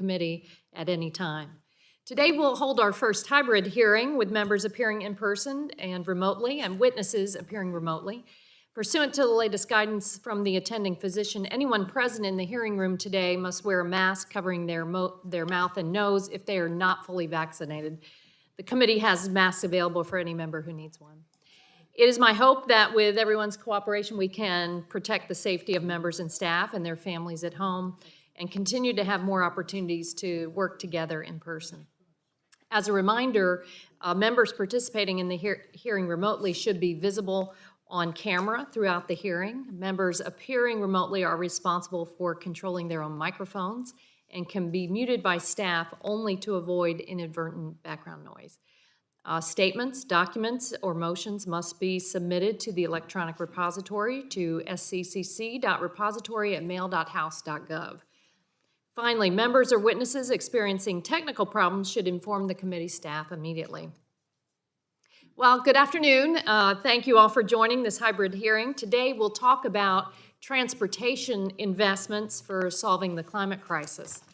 committee at any time. Today we'll hold our first hybrid hearing with members appearing in person and remotely and witnesses appearing remotely. Pursuant to the latest guidance from the attending physician, anyone present in the hearing room today must wear a mask covering their mouth and nose if they are not fully vaccinated. The committee has masks available for any member who needs one. It is my hope that with everyone's cooperation, we can protect the safety of members and staff and their families at home and continue to have more opportunities to work together in person. As a reminder, members participating in the hearing remotely should be visible on camera throughout the hearing. Members appearing remotely are responsible for controlling their own microphones and can be muted by staff only to avoid inadvertent background noise. Statements, documents, or motions must be submitted to the electronic repository to scccc.repository@mail.house.gov. Finally, members or witnesses experiencing technical problems should inform the committee staff immediately. Well, good afternoon. Thank you all for joining this hybrid hearing. Today we'll talk about transportation investments for solving the climate crisis.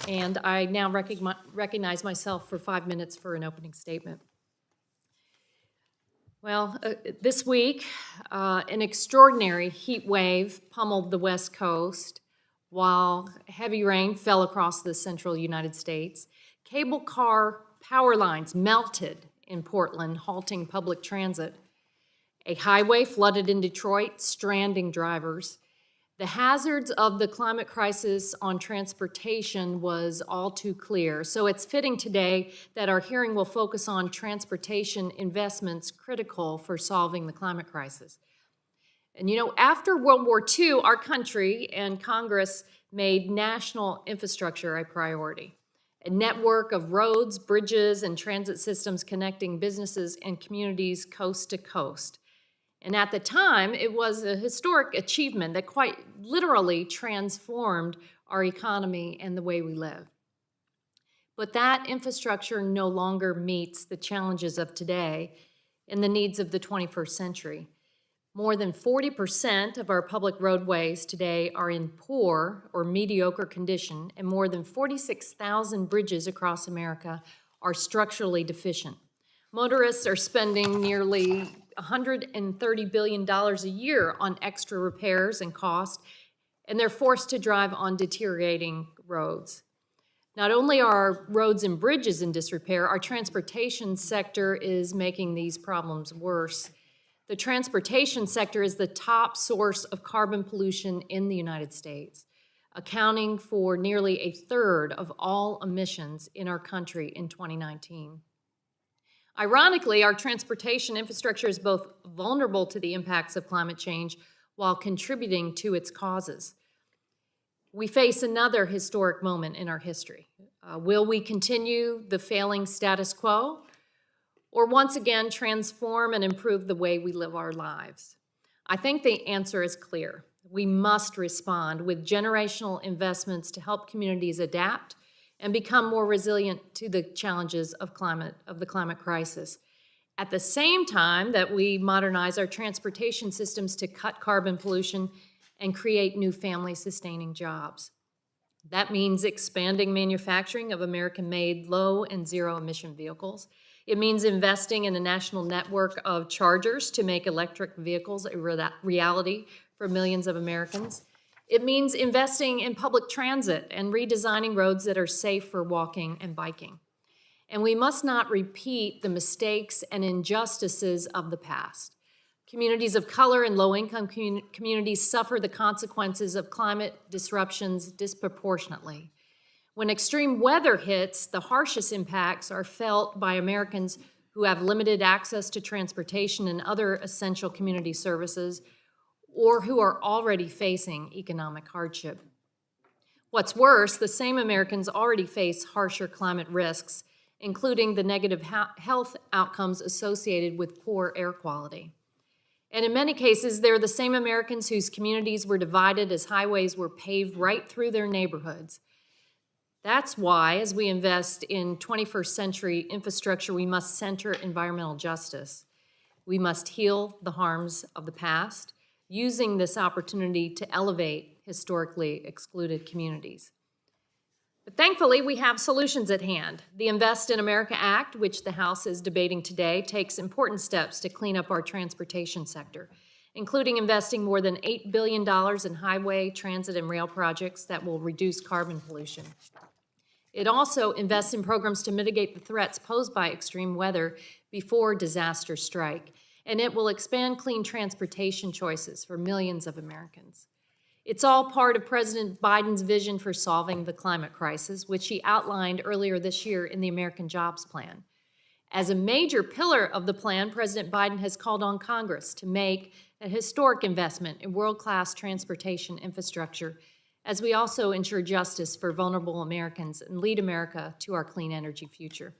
And I now recognize myself for 5 minutes for an opening statement. Well, this week, an extraordinary heat wave pummeled the West Coast while heavy rain fell across the central United States. Cable car power lines melted in Portland, halting public transit. A highway flooded in Detroit, stranding drivers. The hazards of the climate crisis on transportation was all too clear. So it's fitting today that our hearing will focus on transportation investments critical for solving the climate crisis. And you know, after World War II, our country and Congress made national infrastructure a priority. A network of roads, bridges, and transit systems connecting businesses and communities coast to coast. And at the time, it was a historic achievement that quite literally transformed our economy and the way we live. But that infrastructure no longer meets the challenges of today and the needs of the 21st century. More than 40% of our public roadways today are in poor or mediocre condition, and more than 46,000 bridges across America are structurally deficient. Motorists are spending nearly $130 billion a year on extra repairs and cost, and they're forced to drive on deteriorating roads. Not only are our roads and bridges in disrepair, our transportation sector is making these problems worse. The transportation sector is the top source of carbon pollution in the United States, accounting for nearly a third of all emissions in our country in 2019. Ironically, our transportation infrastructure is both vulnerable to the impacts of climate change while contributing to its causes. We face another historic moment in our history. Will we continue the failing status quo, or once again transform and improve the way we live our lives? I think the answer is clear. We must respond with generational investments to help communities adapt and become more resilient to the challenges of the climate crisis. At the same time that we modernize our transportation systems to cut carbon pollution and create new family-sustaining jobs. That means expanding manufacturing of American-made low and zero-emission vehicles. It means investing in a national network of chargers to make electric vehicles a reality for millions of Americans. It means investing in public transit and redesigning roads that are safe for walking and biking. And we must not repeat the mistakes and injustices of the past. Communities of color and low-income communities suffer the consequences of climate disruptions disproportionately. When extreme weather hits, the harshest impacts are felt by Americans who have limited access to transportation and other essential community services, or who are already facing economic hardship. What's worse, the same Americans already face harsher climate risks, including the negative health outcomes associated with poor air quality. And in many cases, they're the same Americans whose communities were divided as highways were paved right through their neighborhoods. That's why, as we invest in 21st century infrastructure, we must center environmental justice. We must heal the harms of the past, using this opportunity to elevate historically excluded communities. Thankfully, we have solutions at hand. The Invest in America Act, which the House is debating today, takes important steps to clean up our transportation sector, including investing more than $8 billion in highway, transit, and rail projects that will reduce carbon pollution. It also invests in programs to mitigate the threats posed by extreme weather before disasters strike, and it will expand clean transportation choices for millions of Americans. It's all part of President Biden's vision for solving the climate crisis, which he outlined earlier this year in the American Jobs Plan. As a major pillar of the plan, President Biden has called on Congress to make a historic investment in world-class transportation infrastructure, as we also ensure justice for vulnerable Americans and lead America to our clean energy future.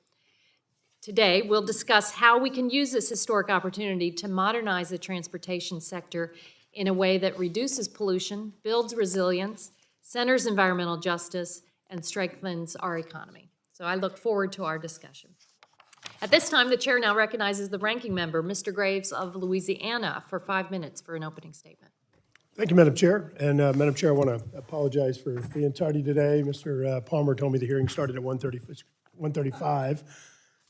Today, we'll discuss how we can use this historic opportunity to modernize the transportation sector in a way that reduces pollution, builds resilience, centers environmental justice, and strengthens our economy. So I look forward to our discussion. At this time, the chair now recognizes the ranking member, Mr. Graves of Louisiana, for 5 minutes for an opening statement. Thank you, Madam Chair. And Madam Chair, I want to apologize for the entirety today. Mr. Palmer told me the hearing started at 1:35,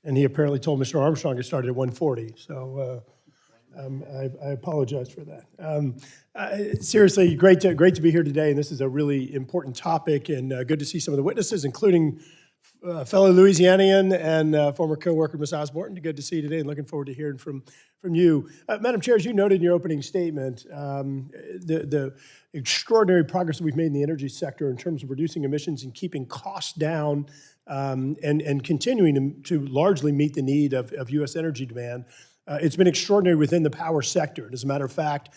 and he apparently told Mr. Armstrong it started at 1:40. So I apologize for that. Seriously, great to be here today, and this is a really important topic, and good to see some of the witnesses, including fellow Louisianian and former co-worker Ms. Osborne. Good to see you today, and looking forward to hearing from you. Madam Chair, as you noted in your opening statement, the extraordinary progress that we've made in the energy sector in terms of reducing emissions and keeping costs down and continuing to largely meet the need of U.S. energy demand, it's been extraordinary within the power sector. And as a matter of fact,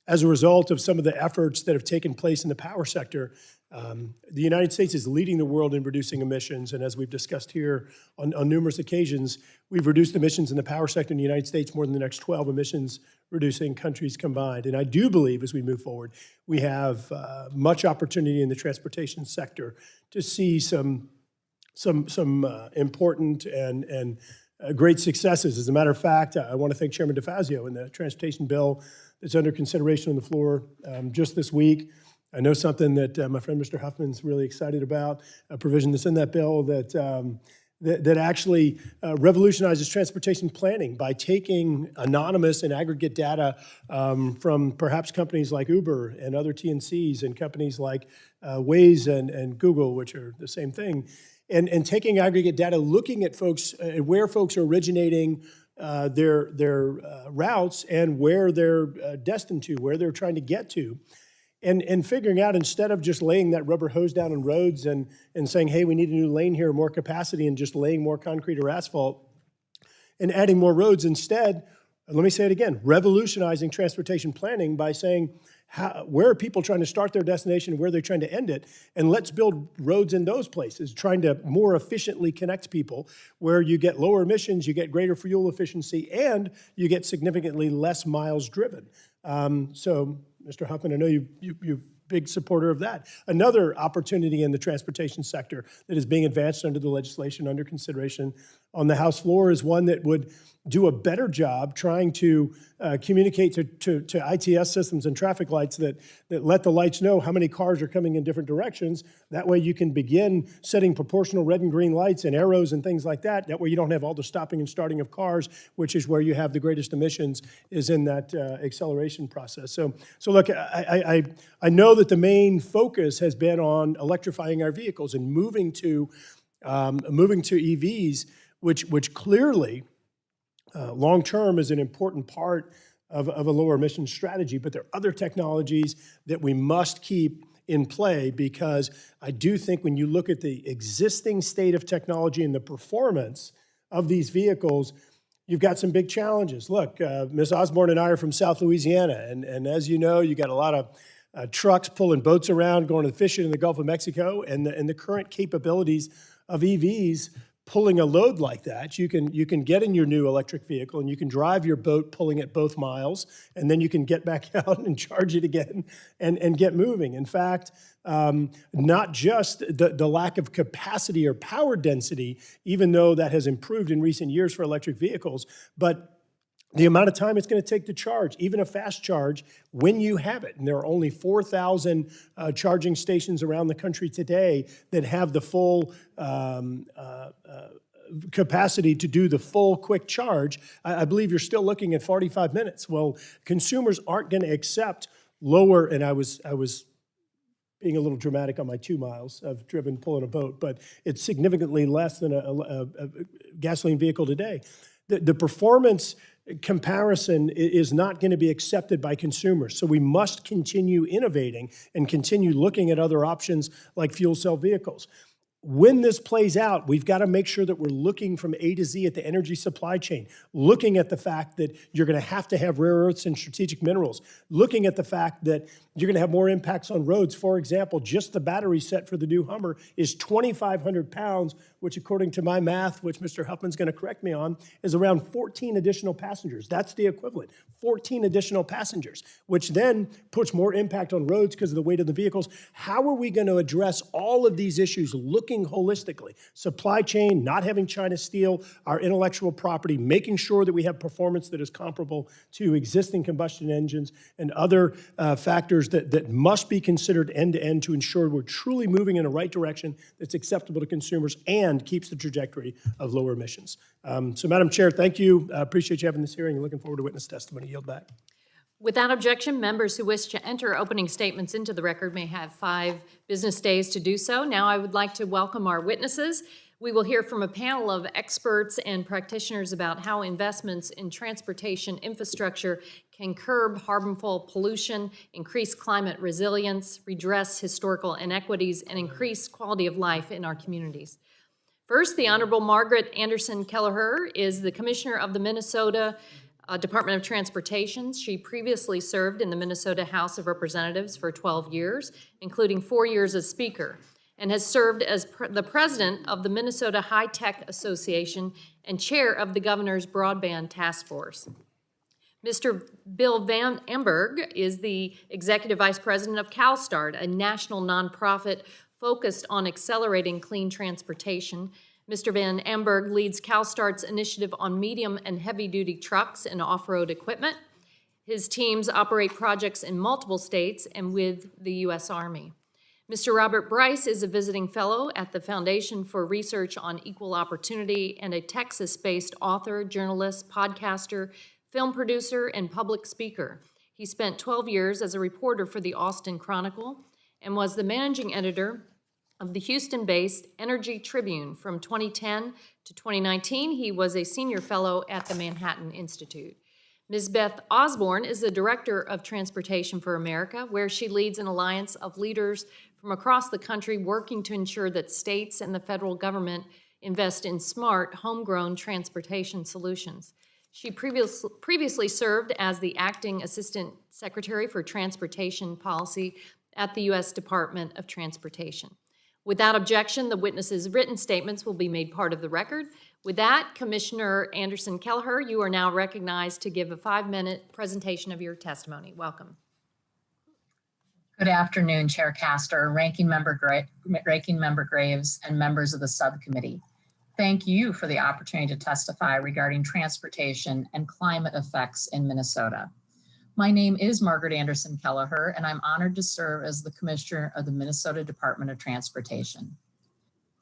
as a result of some of the efforts that have taken place in the power sector, the United States is leading the world in reducing emissions. And as we've discussed here on numerous occasions, we've reduced emissions in the power sector in the United States more than the next 12 emissions-reducing countries combined. And I do believe, as we move forward, we have much opportunity in the transportation sector to see some important and great successes. As a matter of fact, I want to thank Chairman DeFazio in the transportation bill that's under consideration on the floor just this week. I know something that my friend Mr. Huffman's really excited about, a provision that's in that bill that actually revolutionizes transportation planning by taking anonymous and aggregate data from perhaps companies like Uber and other TNCs and companies like Waze and Google, which are the same thing, and taking aggregate data, looking at folks, where folks are originating their routes and where they're destined to, where they're trying to get to, and figuring out, instead of just laying that rubber hose down on roads and saying, hey, we need a new lane here, more capacity, and just laying more concrete or asphalt and adding more roads, instead, let me say it again, revolutionizing transportation planning by saying, where are people trying to start their destination, where they're trying to end it, and let's build roads in those places, trying to more efficiently connect people, where you get lower emissions, you get greater fuel efficiency, and you get significantly less miles driven. So, Mr. Huffman, I know you're a big supporter of that. Another opportunity in the transportation sector that is being advanced under the legislation under consideration on the House floor is one that would do a better job trying to communicate to ITS systems and traffic lights that let the lights know how many cars are coming in different directions. That way you can begin setting proportional red and green lights and arrows and things like that. That way you don't have all the stopping and starting of cars, which is where you have the greatest emissions, is in that acceleration process. So look, I know that the main focus has been on electrifying our vehicles and moving to EVs, which clearly long-term is an important part of a lower emissions strategy, but there are other technologies that we must keep in play, because I do think when you look at the existing state of technology and the performance of these vehicles, you've got some big challenges. Look, Ms. Osborne and I are from South Louisiana, and as you know, you got a lot of trucks pulling boats around, going to fishing in the Gulf of Mexico, and the current capabilities of EVs pulling a load like that. You can get in your new electric vehicle and you can drive your boat pulling it both miles, and then you can get back out and charge it again and get moving. In fact, not just the lack of capacity or power density, even though that has improved in recent years for electric vehicles, but the amount of time it's going to take to charge, even a fast charge, when you have it. And there are only 4,000 charging stations around the country today that have the full capacity to do the full quick charge. I believe you're still looking at 45 minutes. Well, consumers aren't going to accept lower, and I was being a little dramatic on my 2 miles. I've driven pulling a boat, but it's significantly less than a gasoline vehicle today. The performance comparison is not going to be accepted by consumers. So we must continue innovating and continue looking at other options like fuel cell vehicles. When this plays out, we've got to make sure that we're looking from A to Z at the energy supply chain, looking at the fact that you're going to have rare earths and strategic minerals, looking at the fact that you're going to have more impacts on roads. For example, just the battery set for the new Hummer is 2,500 pounds, which according to my math, which Mr. Huffman's going to correct me on, is around 14 additional passengers. That's the equivalent, 14 additional passengers, which then puts more impact on roads because of the weight of the vehicles. How are we going to address all of these issues looking holistically? Supply chain, not having China steal our intellectual property, making sure that we have performance that is comparable to existing combustion engines and other factors that must be considered end-to-end to ensure we're truly moving in the right direction that's acceptable to consumers and keeps the trajectory of lower emissions. So Madam Chair, thank you. Appreciate you having this hearing and looking forward to witness testimony. Yield back. Without objection, members who wish to enter opening statements into the record may have 5 business days to do so. Now I would like to welcome our witnesses. We will hear from a panel of experts and practitioners about how investments in transportation infrastructure can curb harmful pollution, increase climate resilience, redress historical inequities, and increase quality of life in our communities. First, the Honorable Margaret Anderson Kelleher is the Commissioner of the Minnesota Department of Transportation. She previously served in the Minnesota House of Representatives for 12 years, including 4 years as Speaker, and has served as the President of the Minnesota High Tech Association and Chair of the Governor's Broadband Task Force. Mr. Bill Van Amberg is the Executive Vice President of CalSTART, a national nonprofit focused on accelerating clean transportation. Mr. Van Amberg leads CalSTART's initiative on medium and heavy-duty trucks and off-road equipment. His teams operate projects in multiple states and with the U.S. Army. Mr. Robert Bryce is a visiting fellow at the Foundation for Research on Equal Opportunity and a Texas-based author, journalist, podcaster, film producer, and public speaker. He spent 12 years as a reporter for the Austin Chronicle and was the managing editor of the Houston-based Energy Tribune. From 2010 to 2019, he was a senior fellow at the Manhattan Institute. Ms. Beth Osborne is the Director of Transportation for America, where she leads an alliance of leaders from across the country working to ensure that states and the federal government invest in smart, homegrown transportation solutions. She previously served as the Acting Assistant Secretary for Transportation Policy at the U.S. Department of Transportation. Without objection, the witnesses' written statements will be made part of the record. With that, Commissioner Anderson Kelleher, you are now recognized to give a 5-minute presentation of your testimony. Welcome. Good afternoon, Chair Castor, Ranking Member Graves, and members of the subcommittee. Thank you for the opportunity to testify regarding transportation and climate effects in Minnesota. My name is Margaret Anderson Kelleher, and I'm honored to serve as the Commissioner of the Minnesota Department of Transportation.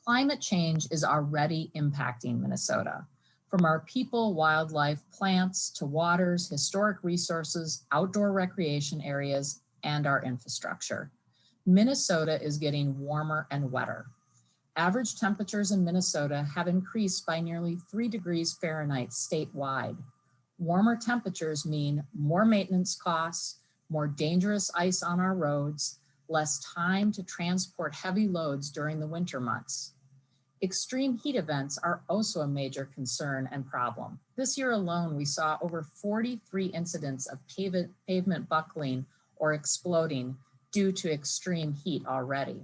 Climate change is already impacting Minnesota, from our people, wildlife, plants, to waters, historic resources, outdoor recreation areas, and our infrastructure. Minnesota is getting warmer and wetter. Average temperatures in Minnesota have increased by nearly 3 degrees Fahrenheit statewide. Warmer temperatures mean more maintenance costs, more dangerous ice on our roads, less time to transport heavy loads during the winter months. Extreme heat events are also a major concern and problem. This year alone, we saw over 43 incidents of pavement buckling or exploding due to extreme heat already.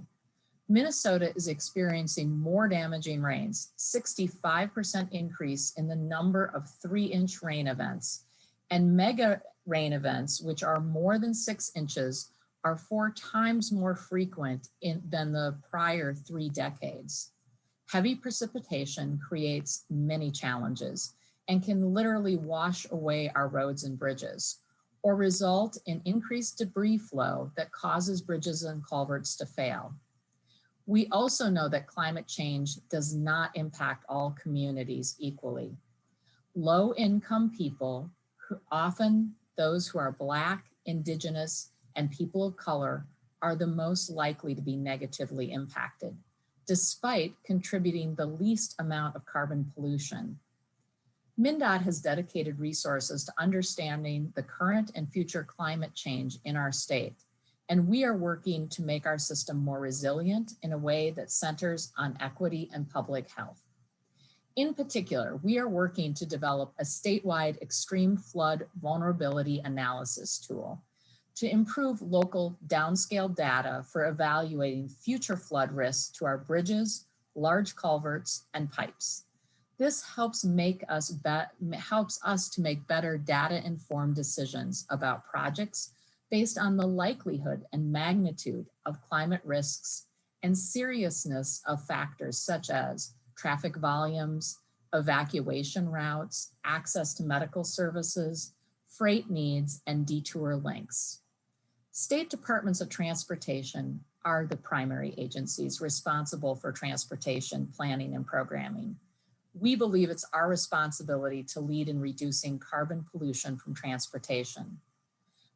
Minnesota is experiencing more damaging rains, 65% increase in the number of 3-inch rain events, and mega rain events, which are more than 6 inches, are 4 times more frequent than the prior 3 decades. Heavy precipitation creates many challenges, and can literally wash away our roads and bridges, or result in increased debris flow that causes bridges and culverts to fail. We also know that climate change does not impact all communities equally. Low-income people, often those who are Black, Indigenous, and people of color, are the most likely to be negatively impacted, despite contributing the least amount of carbon pollution. MnDOT has dedicated resources to understanding the current and future climate change in our state, and we are working to make our system more resilient in a way that centers on equity and public health. In particular, we are working to develop a statewide extreme flood vulnerability analysis tool to improve local downscale data for evaluating future flood risks to our bridges, large culverts, and pipes. This helps us to make better data-informed decisions about projects based on the likelihood and magnitude of climate risks and seriousness of factors such as traffic volumes, evacuation routes, access to medical services, freight needs, and detour lengths. State departments of transportation are the primary agencies responsible for transportation planning and programming. We believe it's our responsibility to lead in reducing carbon pollution from transportation.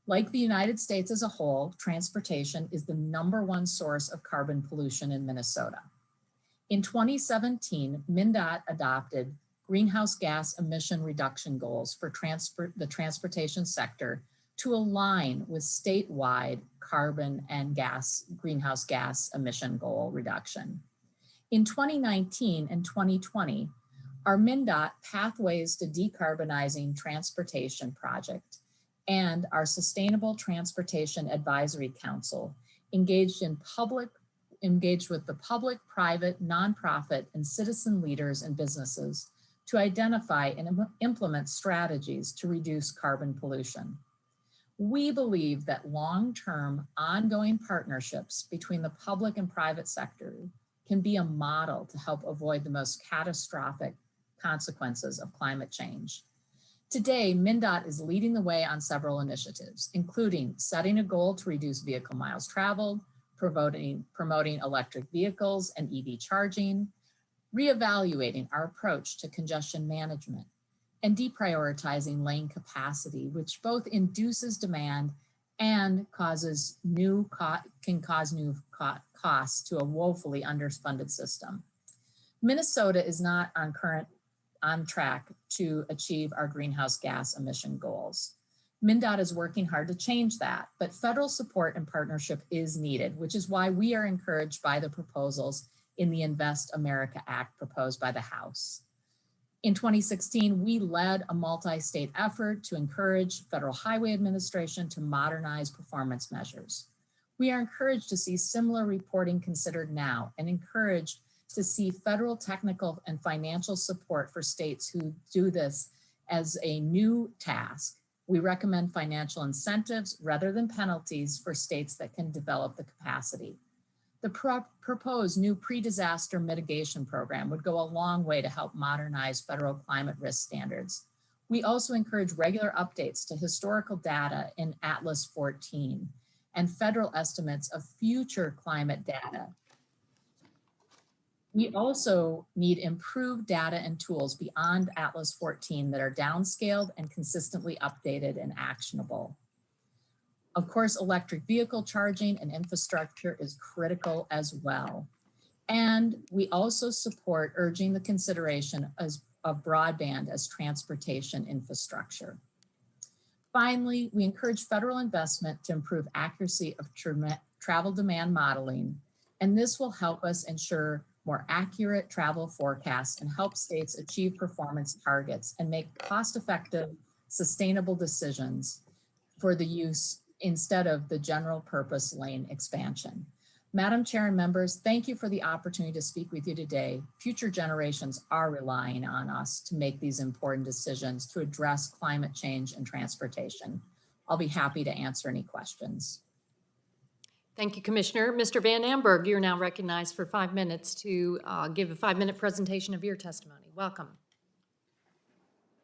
Like the United States as a whole, transportation is the #1 source of carbon pollution in Minnesota. In 2017, MnDOT adopted greenhouse gas emission reduction goals for the transportation sector to align with statewide carbon and greenhouse gas emission goal reduction. In 2019 and 2020, our MnDOT Pathways to Decarbonizing Transportation project and our Sustainable Transportation Advisory Council engaged with the public, private, nonprofit, and citizen leaders and businesses to identify and implement strategies to reduce carbon pollution. We believe that long-term ongoing partnerships between the public and private sector can be a model to help avoid the most catastrophic consequences of climate change. Today, MnDOT is leading the way on several initiatives, including setting a goal to reduce vehicle miles traveled, promoting electric vehicles and EV charging, reevaluating our approach to congestion management, and deprioritizing lane capacity, which both induces demand and can cause new costs to a woefully underfunded system. Minnesota is not on track to achieve our greenhouse gas emission goals. MnDOT is working hard to change that, but federal support and partnership is needed, which is why we are encouraged by the proposals in the Invest America Act proposed by the House. In 2016, we led a multi-state effort to encourage Federal Highway Administration to modernize performance measures. We are encouraged to see similar reporting considered now and encouraged to see federal technical and financial support for states who do this as a new task. We recommend financial incentives rather than penalties for states that can develop the capacity. The proposed new pre-disaster mitigation program would go a long way to help modernize federal climate risk standards. We also encourage regular updates to historical data in Atlas 14 and federal estimates of future climate data. We also need improved data and tools beyond Atlas 14 that are downscaled and consistently updated and actionable. Of course, electric vehicle charging and infrastructure is critical as well. And we also support urging the consideration of broadband as transportation infrastructure. Finally, we encourage federal investment to improve accuracy of travel demand modeling, and this will help us ensure more accurate travel forecasts and help states achieve performance targets and make cost-effective, sustainable decisions for the use instead of the general purpose lane expansion. Madam Chair and members, thank you for the opportunity to speak with you today. Future generations are relying on us to make these important decisions to address climate change and transportation. I'll be happy to answer any questions. Thank you, Commissioner. Mr. Van Amberg, you're now recognized for 5 minutes to give a 5-minute presentation of your testimony. Welcome.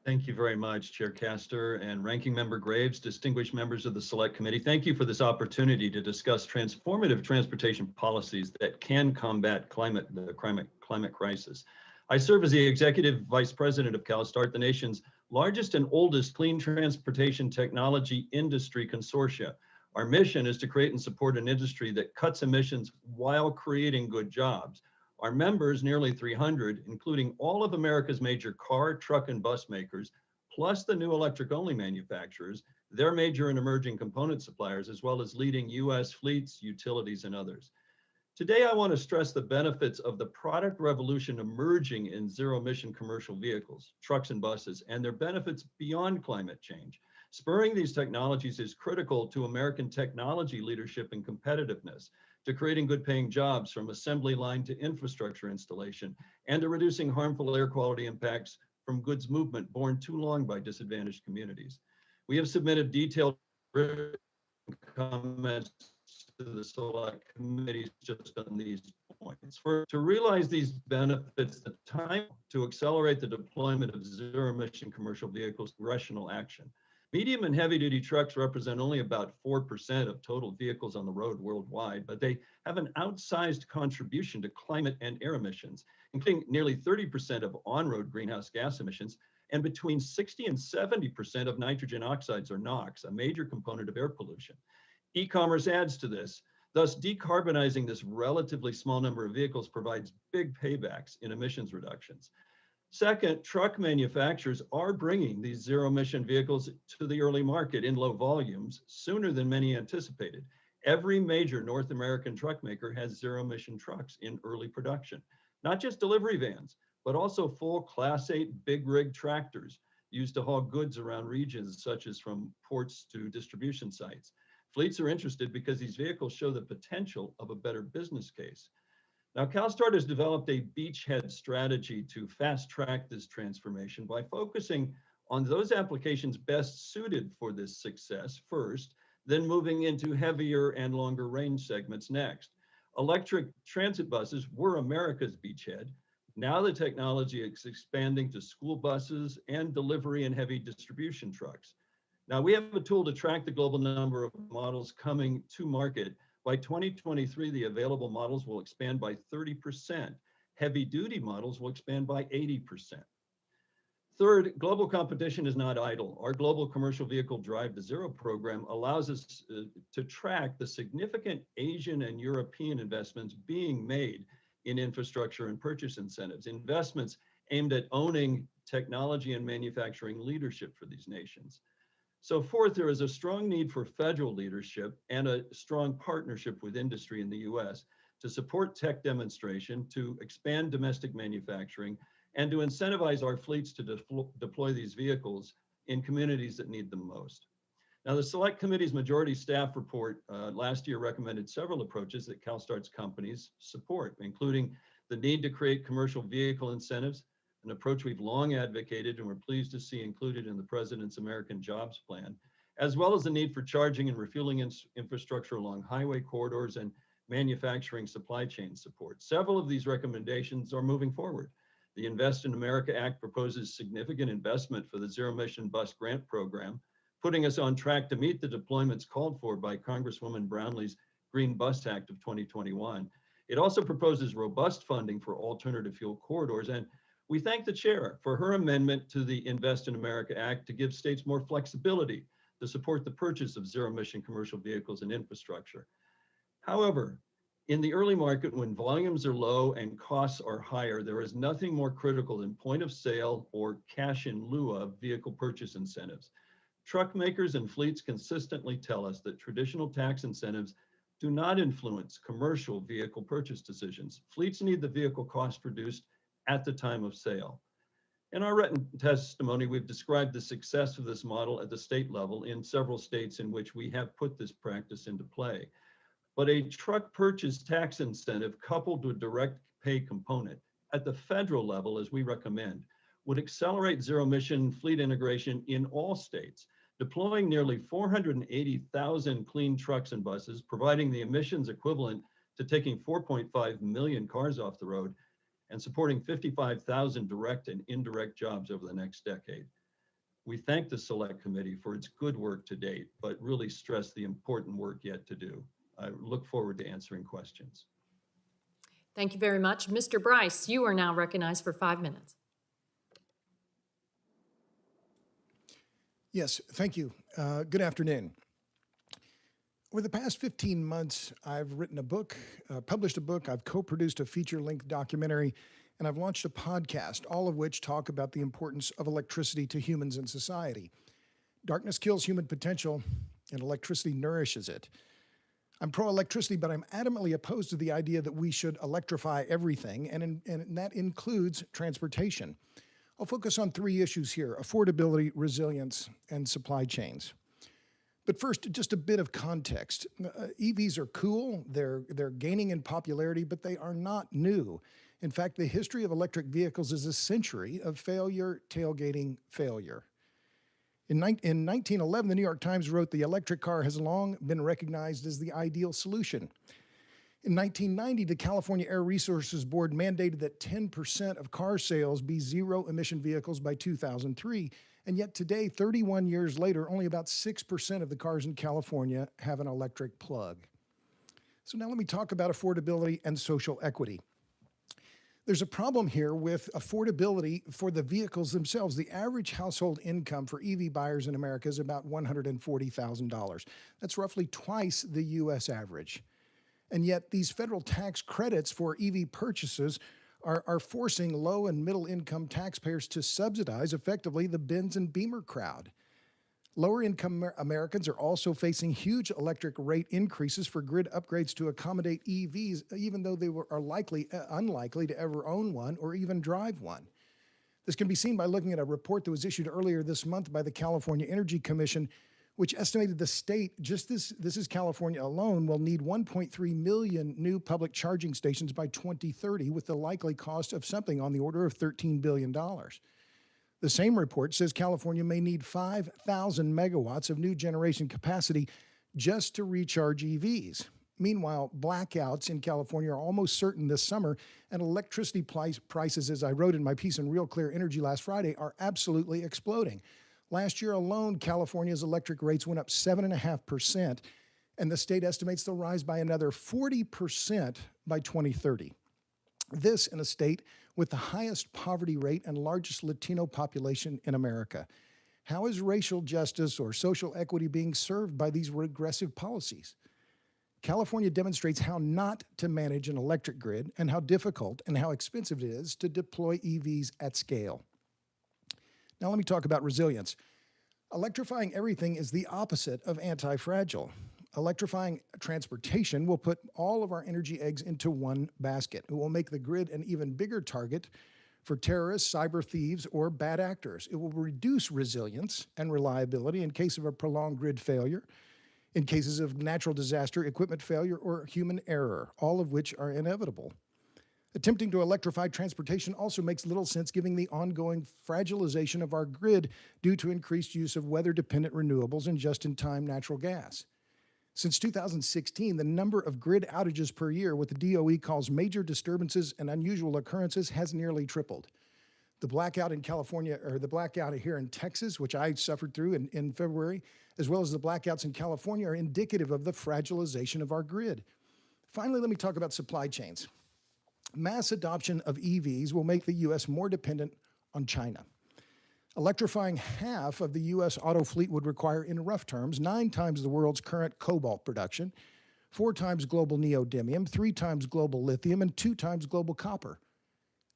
Thank you very much, Chair Castor and Ranking Member Graves, distinguished members of the Select Committee. Thank you for this opportunity to discuss transformative transportation policies that can combat the climate crisis. I serve as the Executive Vice President of CalSTART, the nation's largest and oldest clean transportation technology industry consortia. Our mission is to create and support an industry that cuts emissions while creating good jobs. Our members, nearly 300, including all of America's major car, truck, and bus makers, plus the new electric-only manufacturers, their major and emerging component suppliers, as well as leading US fleets, utilities, and others. Today, I want to stress the benefits of the product revolution emerging in zero-emission commercial vehicles, trucks and buses, and their benefits beyond climate change. Spurring these technologies is critical to American technology leadership and competitiveness, to creating good paying jobs from assembly line to infrastructure installation, and to reducing harmful air quality impacts from goods movement borne too long by disadvantaged communities. We have submitted detailed comments to the Select Committees just on these points. To realize these benefits, the time to accelerate the deployment of zero-emission commercial vehicles, congressional action. Medium and heavy-duty trucks represent only about 4% of total vehicles on the road worldwide, but they have an outsized contribution to climate and air emissions, including nearly 30% of on-road greenhouse gas emissions and between 60 and 70% of nitrogen oxides or NOx, a major component of air pollution. E-commerce adds to this. Thus, decarbonizing this relatively small number of vehicles provides big paybacks in emissions reductions. Second, truck manufacturers are bringing these zero-emission vehicles to the early market in low volumes sooner than many anticipated. Every major North American truck maker has zero-emission trucks in early production, not just delivery vans, but also full Class 8 big rig tractors used to haul goods around regions such as from ports to distribution sites. Fleets are interested because these vehicles show the potential of a better business case. Now, CalSTART has developed a beachhead strategy to fast track this transformation by focusing on those applications best suited for this success first, then moving into heavier and longer range segments next. Electric transit buses were America's beachhead. Now the technology is expanding to school buses and delivery and heavy distribution trucks. Now we have a tool to track the global number of models coming to market. By 2023, the available models will expand by 30%. Heavy duty models will expand by 80%. Third, global competition is not idle. Our global commercial vehicle Drive to Zero program allows us to track the significant Asian and European investments being made in infrastructure and purchase incentives, investments aimed at owning technology and manufacturing leadership for these nations. So fourth, there is a strong need for federal leadership and a strong partnership with industry in the US to support tech demonstration, to expand domestic manufacturing, and to incentivize our fleets to deploy these vehicles in communities that need them most. Now, the Select Committee's majority staff report last year recommended several approaches that CalSTART's companies support, including the need to create commercial vehicle incentives, an approach we've long advocated and we're pleased to see included in the President's American Jobs Plan, as well as the need for charging and refueling infrastructure along highway corridors and manufacturing supply chain support. Several of these recommendations are moving forward. The Invest in America Act proposes significant investment for the Zero Emission Bus Grant Program, putting us on track to meet the deployments called for by Congresswoman Brownlee's Green Bus Act of 2021. It also proposes robust funding for alternative fuel corridors, and we thank the chair for her amendment to the Invest in America Act to give states more flexibility to support the purchase of zero-emission commercial vehicles and infrastructure. However, in the early market, when volumes are low and costs are higher, there is nothing more critical than point of sale or cash in lieu of vehicle purchase incentives. Truck makers and fleets consistently tell us that traditional tax incentives do not influence commercial vehicle purchase decisions. Fleets need the vehicle cost reduced at the time of sale. In our written testimony, we've described the success of this model at the state level in several states in which we have put this practice into play. But a truck purchase tax incentive coupled with direct pay component at the federal level, as we recommend, would accelerate zero-emission fleet integration in all states, deploying nearly 480,000 clean trucks and buses, providing the emissions equivalent to taking 4.5 million cars off the road, and supporting 55,000 direct and indirect jobs over the next decade. We thank the Select Committee for its good work to date, but really stress the important work yet to do. I look forward to answering questions. Thank you very much. Mr. Bryce, you are now recognized for 5 minutes. Yes, thank you. Good afternoon. Over the past 15 months, I've written a book, published a book, I've co-produced a feature-length documentary, and I've launched a podcast, all of which talk about the importance of electricity to humans and society. Darkness kills human potential, and electricity nourishes it. I'm pro-electricity, but I'm adamantly opposed to the idea that we should electrify everything, and that includes transportation. I'll focus on 3 issues here: affordability, resilience, and supply chains. But first, just a bit of context. EVs are cool, they're gaining in popularity, but they are not new. In fact, the history of electric vehicles is a century of failure, tailgating failure. In 1911, the New York Times wrote, "The electric car has long been recognized as the ideal solution." In 1990, the California Air Resources Board mandated that 10% of car sales be zero-emission vehicles by 2003, and yet today, 31 years later, only about 6% of the cars in California have an electric plug. So now let me talk about affordability and social equity. There's a problem here with affordability for the vehicles themselves. The average household income for EV buyers in America is about $140,000. That's roughly twice the US average. And yet these federal tax credits for EV purchases are forcing low and middle income taxpayers to subsidize effectively the Benz and Beamer crowd. Lower income Americans are also facing huge electric rate increases for grid upgrades to accommodate EVs, even though they are unlikely to ever own one or even drive one. This can be seen by looking at a report that was issued earlier this month by the California Energy Commission, which estimated the state, this is California alone, will need 1.3 million new public charging stations by 2030, with the likely cost of something on the order of $13 billion. The same report says California may need 5,000 megawatts of new generation capacity just to recharge EVs. Meanwhile, blackouts in California are almost certain this summer, and electricity prices, as I wrote in my piece in Real Clear Energy last Friday, are absolutely exploding. Last year alone, California's electric rates went up 7.5%, and the state estimates they'll rise by another 40% by 2030. This in a state with the highest poverty rate and largest Latino population in America. How is racial justice or social equity being served by these regressive policies? California demonstrates how not to manage an electric grid and how difficult and how expensive it is to deploy EVs at scale. Now let me talk about resilience. Electrifying everything is the opposite of anti-fragile. Electrifying transportation will put all of our energy eggs into one basket. It will make the grid an even bigger target for terrorists, cyber thieves, or bad actors. It will reduce resilience and reliability in case of a prolonged grid failure, in cases of natural disaster, equipment failure, or human error, all of which are inevitable. Attempting to electrify transportation also makes little sense given the ongoing fragilization of our grid due to increased use of weather-dependent renewables and just-in-time natural gas. Since 2016, the number of grid outages per year, what the DOE calls major disturbances and unusual occurrences, has nearly tripled. The blackout in California, or the blackout here in Texas, which I suffered through in February, as well as the blackouts in California, are indicative of the fragilization of our grid. Finally, let me talk about supply chains. Mass adoption of EVs will make the U.S. more dependent on China. Electrifying half of the U.S. auto fleet would require, in rough terms, 9 times the world's current cobalt production, 4 times global neodymium, 3 times global lithium, and 2 times global copper.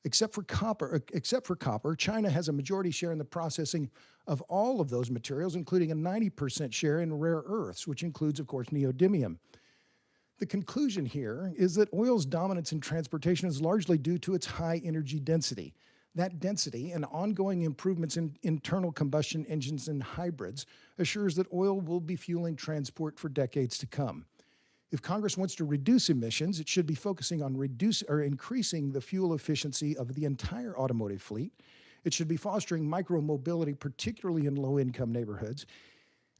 Except for copper, China has a majority share in the processing of all of those materials, including a 90% share in rare earths, which includes, of course, neodymium. The conclusion here is that oil's dominance in transportation is largely due to its high energy density. That density and ongoing improvements in internal combustion engines and hybrids assures that oil will be fueling transport for decades to come. If Congress wants to reduce emissions, it should be focusing on increasing the fuel efficiency of the entire automotive fleet. It should be fostering micromobility, particularly in low-income neighborhoods.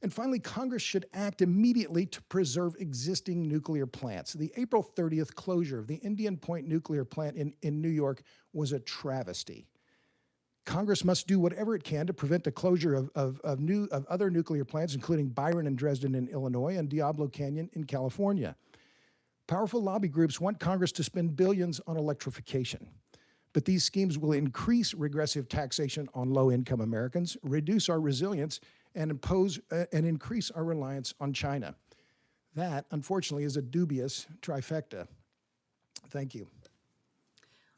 And finally, Congress should act immediately to preserve existing nuclear plants. The April 30th closure of the Indian Point nuclear plant in New York was a travesty. Congress must do whatever it can to prevent the closure of other nuclear plants, including Byron and Dresden in Illinois and Diablo Canyon in California. Powerful lobby groups want Congress to spend billions on electrification. But these schemes will increase regressive taxation on low-income Americans, reduce our resilience, and increase our reliance on China. That, unfortunately, is a dubious trifecta. Thank you.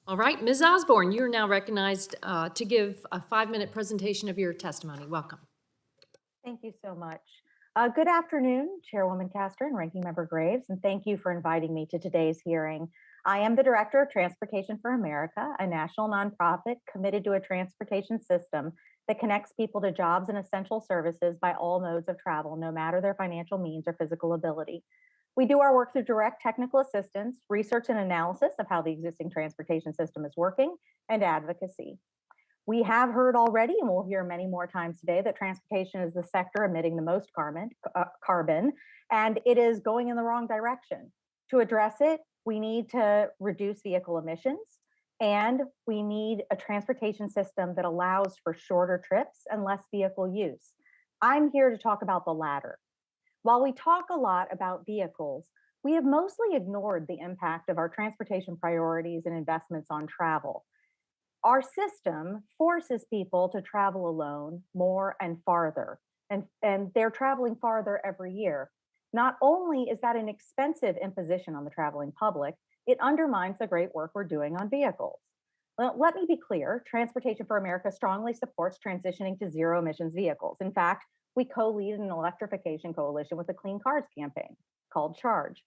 All right, Ms. Osborne, you are now recognized to give a 5-minute presentation of your testimony. Welcome. Thank you so much. Good afternoon, Chairwoman Castor and Ranking Member Graves, and thank you for inviting me to today's hearing. I am the Director of Transportation for America, a national nonprofit committed to a transportation system that connects people to jobs and essential services by all modes of travel, no matter their financial means or physical ability. We do our work through direct technical assistance, research and analysis of how the existing transportation system is working, and advocacy. We have heard already, and we'll hear many more times today, that transportation is the sector emitting the most carbon, and it is going in the wrong direction. To address it, we need to reduce vehicle emissions, and we need a transportation system that allows for shorter trips and less vehicle use. I'm here to talk about the latter. While we talk a lot about vehicles, we have mostly ignored the impact of our transportation priorities and investments on travel. Our system forces people to travel alone more and farther, and they're traveling farther every year. Not only is that an expensive imposition on the traveling public, it undermines the great work we're doing on vehicles. Well, let me be clear, Transportation for America strongly supports transitioning to zero emissions vehicles. In fact, we co-lead an electrification coalition with the Clean Cars campaign called Charge.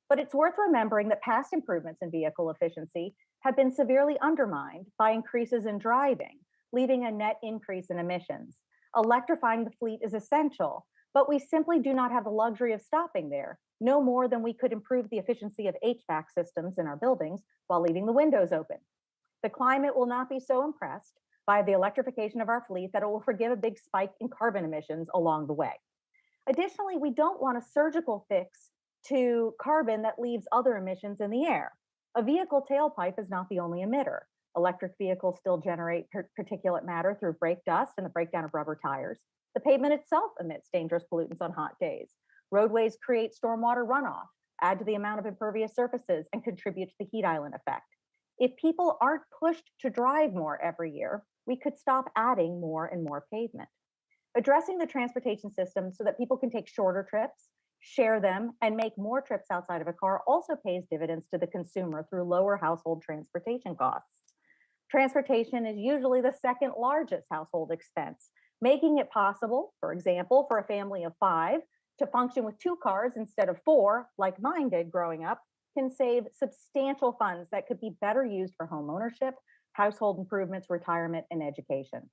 But it's worth remembering that past improvements in vehicle efficiency have been severely undermined by increases in driving, leaving a net increase in emissions. Electrifying the fleet is essential, but we simply do not have the luxury of stopping there, no more than we could improve the efficiency of HVAC systems in our buildings while leaving the windows open. The climate will not be so impressed by the electrification of our fleet that it will forgive a big spike in carbon emissions along the way. Additionally, we don't want a surgical fix to carbon that leaves other emissions in the air. A vehicle tailpipe is not the only emitter. Electric vehicles still generate particulate matter through brake dust and the breakdown of rubber tires. The pavement itself emits dangerous pollutants on hot days. Roadways create stormwater runoff, add to the amount of impervious surfaces, and contribute to the heat island effect. If people aren't pushed to drive more every year, we could stop adding more and more pavement. Addressing the transportation system so that people can take shorter trips, share them, and make more trips outside of a car also pays dividends to the consumer through lower household transportation costs. Transportation is usually the second largest household expense, making it possible, for example, for a family of 5 to function with 2 cars instead of 4, like mine did growing up, can save substantial funds that could be better used for home ownership, household improvements, retirement, and education.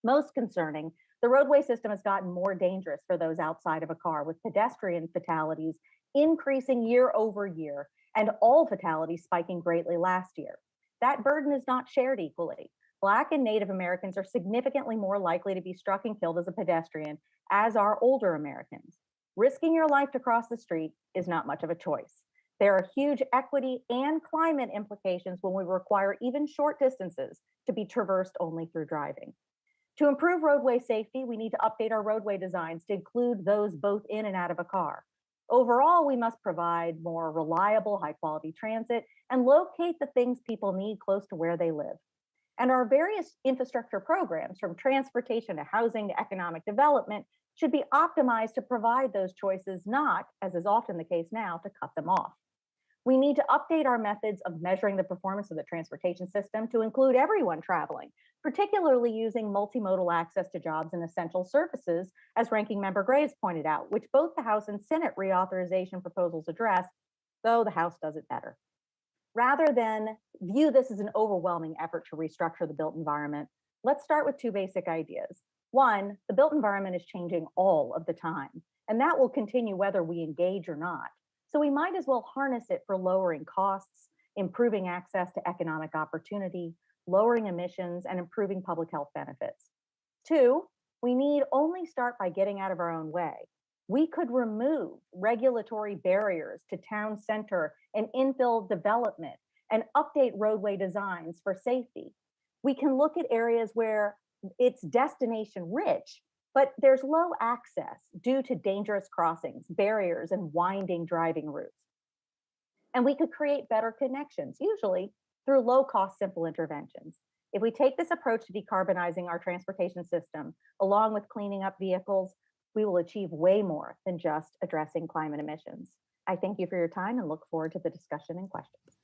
Most concerning, the roadway system has gotten more dangerous for those outside of a car, with pedestrian fatalities increasing year over year and all fatalities spiking greatly last year. That burden is not shared equally. Black and Native Americans are significantly more likely to be struck and killed as a pedestrian, as are older Americans. Risking your life to cross the street is not much of a choice. There are huge equity and climate implications when we require even short distances to be traversed only through driving. To improve roadway safety, we need to update our roadway designs to include those both in and out of a car. Overall, we must provide more reliable, high-quality transit and locate the things people need close to where they live. And our various infrastructure programs, from transportation to housing to economic development, should be optimized to provide those choices, not, as is often the case now, to cut them off. We need to update our methods of measuring the performance of the transportation system to include everyone traveling, particularly using multimodal access to jobs and essential services, as Ranking Member Graves pointed out, which both the House and Senate reauthorization proposals address, though the House does it better. Rather than view this as an overwhelming effort to restructure the built environment, let's start with 2 basic ideas. One, the built environment is changing all of the time, and that will continue whether we engage or not. So we might as well harness it for lowering costs, improving access to economic opportunity, lowering emissions, and improving public health benefits. 2, we need only start by getting out of our own way. We could remove regulatory barriers to town center and infill development and update roadway designs for safety. We can look at areas where it's destination rich, but there's low access due to dangerous crossings, barriers, and winding driving routes. And we could create better connections, usually through low cost, simple interventions. If we take this approach to decarbonizing our transportation system, along with cleaning up vehicles, we will achieve way more than just addressing climate emissions. I thank you for your time and look forward to the discussion and questions.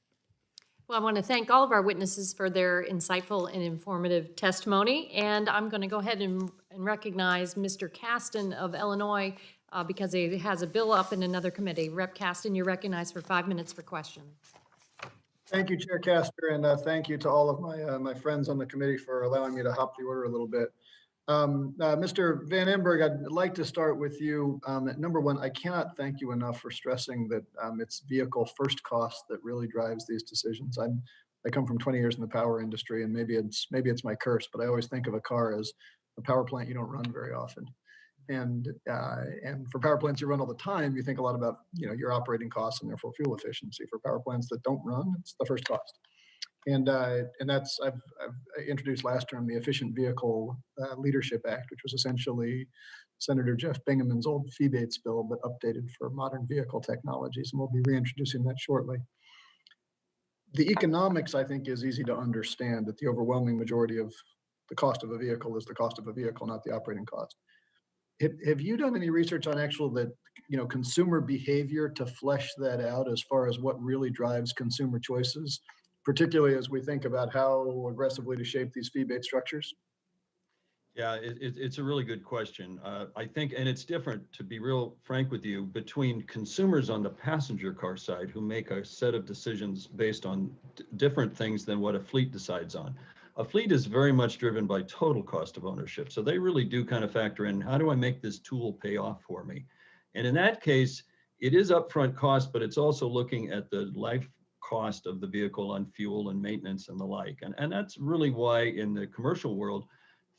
Well, I want to thank all of our witnesses for their insightful and informative testimony. And I'm going to go ahead and recognize Mr. Caston of Illinois because he has a bill up in another committee. Rep. Caston, you're recognized for 5 minutes for questions. Thank you, Chair Castor, and thank you to all of my friends on the committee for allowing me to hop the order a little bit. Mr. Van Emberg, I'd like to start with you. Number one, I cannot thank you enough for stressing that it's vehicle first cost that really drives these decisions. I come from 20 years in the power industry, and maybe it's my curse, but I always think of a car as a power plant you don't run very often. And for power plants you run all the time, you think a lot about your operating costs and therefore fuel efficiency. For power plants that don't run, it's the first cost. And that's I've introduced last term the Efficient Vehicle Leadership Act, which was essentially Senator Jeff Bingham's old fee-based bill, but updated for modern vehicle technologies, and we'll be reintroducing that shortly. The economics, I think, is easy to understand, that the overwhelming majority of the cost of a vehicle is the cost of a vehicle, not the operating cost. Have you done any research on consumer behavior to flesh that out as far as what really drives consumer choices, particularly as we think about how aggressively to shape these fee-based structures? Yeah, it's a really good question. I think, and it's different, to be real frank with you, between consumers on the passenger car side who make a set of decisions based on different things than what a fleet decides on. A fleet is very much driven by total cost of ownership. So they really do kind of factor in, how do I make this tool pay off for me? And in that case, it is upfront cost, but it's also looking at the life cost of the vehicle on fuel and maintenance and the like. And that's really why in the commercial world,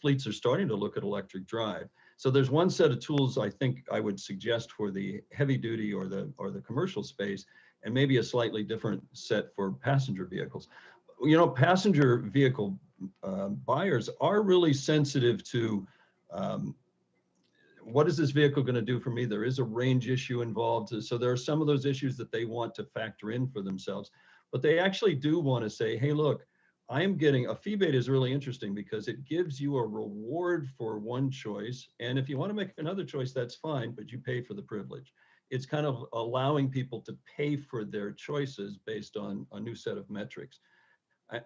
fleets are starting to look at electric drive. So there's one set of tools I think I would suggest for the heavy duty or the commercial space, and maybe a slightly different set for passenger vehicles. Passenger vehicle buyers are really sensitive to what is this vehicle going to do for me? There is a range issue involved. So there are some of those issues that they want to factor in for themselves, but they actually do want to say, hey, look, I am getting a fee-bait is really interesting because it gives you a reward for one choice. And if you want to make another choice, that's fine, but you pay for the privilege. It's kind of allowing people to pay for their choices based on a new set of metrics.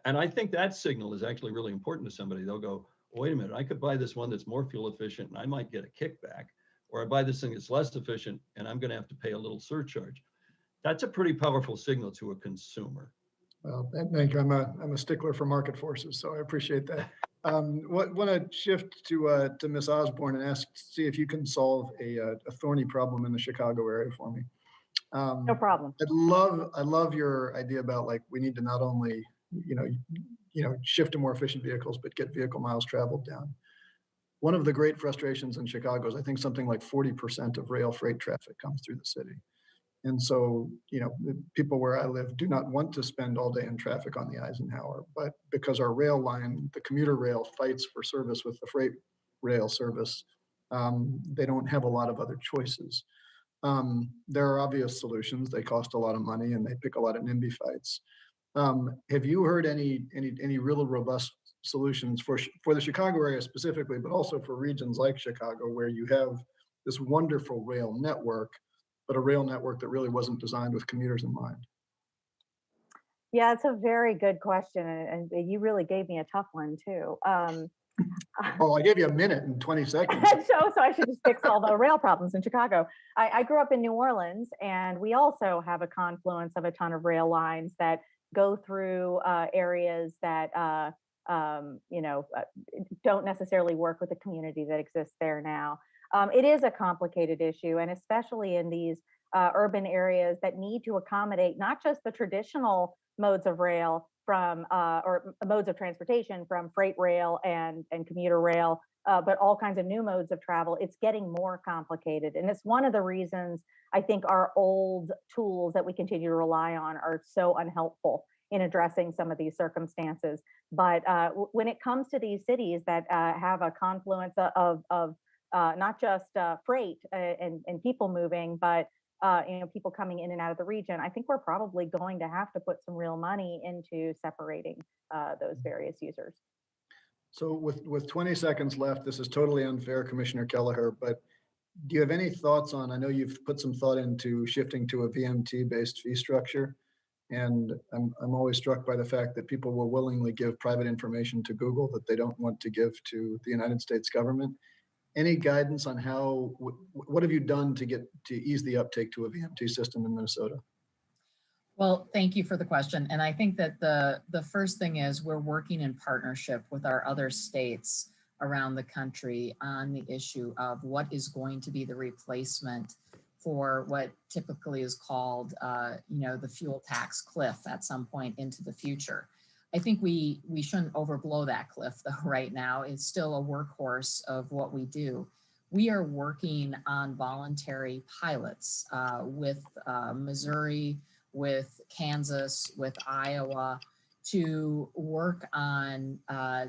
And I think that signal is actually really important to somebody. They'll go, wait a minute, I could buy this one that's more fuel efficient and I might get a kickback, or I buy this thing that's less efficient and I'm going to have to pay a little surcharge. That's a pretty powerful signal to a consumer. Well, thank you. I'm a stickler for market forces, so I appreciate that. Want to shift to Ms. Osborne and see if you can solve a thorny problem in the Chicago area for me. No problem. I love your idea about we need to not only shift to more efficient vehicles, but get vehicle miles traveled down. One of the great frustrations in Chicago is I think something like 40% of rail freight traffic comes through the city. And so, the people where I live do not want to spend all day in traffic on the Eisenhower, but because our rail line, the commuter rail, fights for service with the freight rail service, they don't have a lot of other choices. There are obvious solutions. They cost a lot of money and they pick a lot of NIMBY fights. Have you heard any really robust solutions for the Chicago area specifically, but also for regions like Chicago, where you have this wonderful rail network, but a rail network that really wasn't designed with commuters in mind? Yeah, it's a very good question, and you really gave me a tough one too. Oh, I gave you a minute and 20 seconds. So I should just fix all the rail problems in Chicago. I grew up in New Orleans, and we also have a confluence of a ton of rail lines that go through areas that don't necessarily work with the community that exists there now. It is a complicated issue, and especially in these urban areas that need to accommodate not just the traditional modes of rail or modes of transportation from freight rail and commuter rail, but all kinds of new modes of travel. It's getting more complicated. And it's one of the reasons I think our old tools that we continue to rely on are so unhelpful in addressing some of these circumstances. But when it comes to these cities that have a confluence of not just freight and people moving, but people coming in and out of the region, I think we're probably going to have to put some real money into separating those various users. So with 20 seconds left, this is totally unfair, Commissioner Kelleher, but do you have any thoughts on, I know you've put some thought into shifting to a VMT-based fee structure. And I'm always struck by the fact that people will willingly give private information to Google that they don't want to give to the United States government. Any guidance on how, what have you done to ease the uptake to a VMT system in Minnesota? Well, thank you for the question. And I think that the first thing is we're working in partnership with our other states around the country on the issue of what is going to be the replacement for what typically is called, the fuel tax cliff at some point into the future. I think we shouldn't overblow that cliff though right now. It's still a workhorse of what we do. We are working on voluntary pilots with Missouri, with Kansas, with Iowa, to work on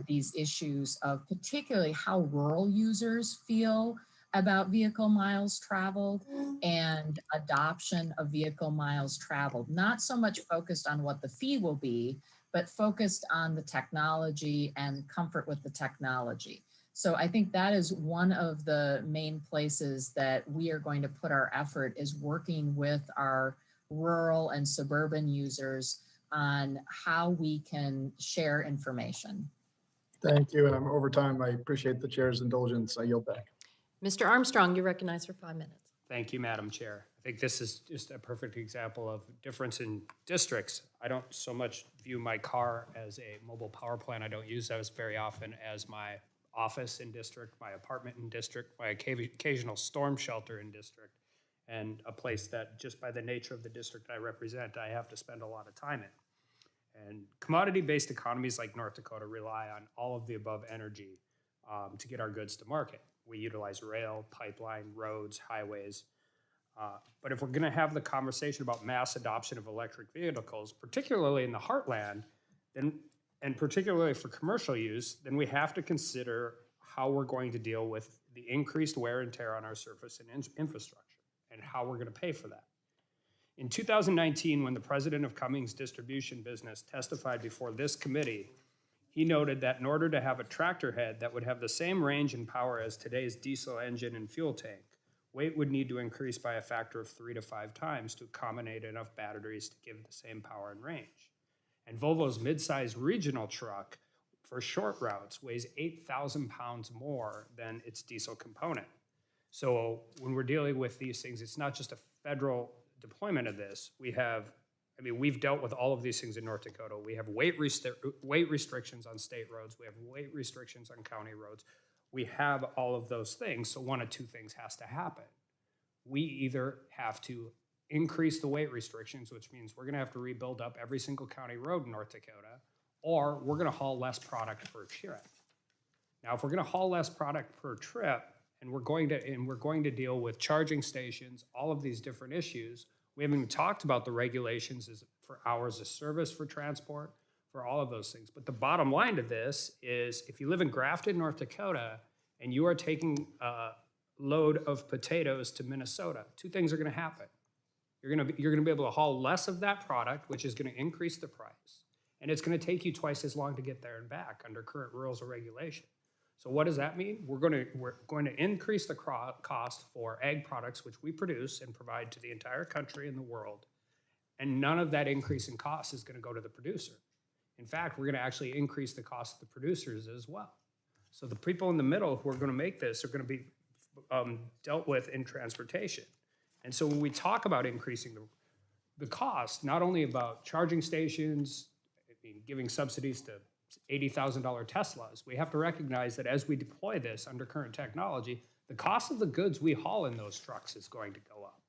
these issues of particularly how rural users feel about vehicle miles traveled and adoption of vehicle miles traveled. Not so much focused on what the fee will be, but focused on the technology and comfort with the technology. So I think that is one of the main places that we are going to put our effort, is working with our rural and suburban users on how we can share information. Thank you. And I'm over time. I appreciate the chair's indulgence. I yield back. Mr. Armstrong, you're recognized for 5 minutes. Thank you, Madam Chair. I think this is just a perfect example of difference in districts. I don't so much view my car as a mobile power plant. I don't use those very often as my office in district, my apartment in district, my occasional storm shelter in district, and a place that just by the nature of the district I represent, I have to spend a lot of time in. And commodity-based economies like North Dakota rely on all of the above energy to get our goods to market. We utilize rail, pipeline, roads, highways. But if we're going to have the conversation about mass adoption of electric vehicles, particularly in the heartland, and particularly for commercial use, then we have to consider how we're going to deal with the increased wear and tear on our surface and infrastructure, and how we're going to pay for that. In 2019, when the president of Cummings Distribution Business testified before this committee, he noted that in order to have a tractor head that would have the same range and power as today's diesel engine and fuel tank, weight would need to increase by a factor of 3 to 5 times to accommodate enough batteries to give the same power and range. And Volvo's mid-sized regional truck for short routes weighs 8,000 pounds more than its diesel component. So when we're dealing with these things, it's not just a federal deployment of this. We've dealt with all of these things in North Dakota. We have weight restrictions on state roads. We have weight restrictions on county roads. We have all of those things. So one of two things has to happen. We either have to increase the weight restrictions, which means we're going to have to rebuild up every single county road in North Dakota, or we're going to haul less product per trip. Now, if we're going to haul less product per trip, and we're going to deal with charging stations, all of these different issues, we haven't even talked about the regulations for hours of service for transport, for all of those things. But the bottom line to this is, if you live in Grafton, North Dakota, and you are taking a load of potatoes to Minnesota, two things are going to happen. You're going to be able to haul less of that product, which is going to increase the price, and it's going to take you twice as long to get there and back under current rules or regulation. So what does that mean? We're going to increase the cost for ag products, which we produce and provide to the entire country and the world, and none of that increase in cost is going to go to the producer. In fact, we're going to actually increase the cost of the producers as well. So the people in the middle who are going to make this are going to be dealt with in transportation. And so when we talk about increasing the cost, not only about charging stations, giving subsidies to $80,000 Teslas, we have to recognize that as we deploy this under current technology, the cost of the goods we haul in those trucks is going to go up.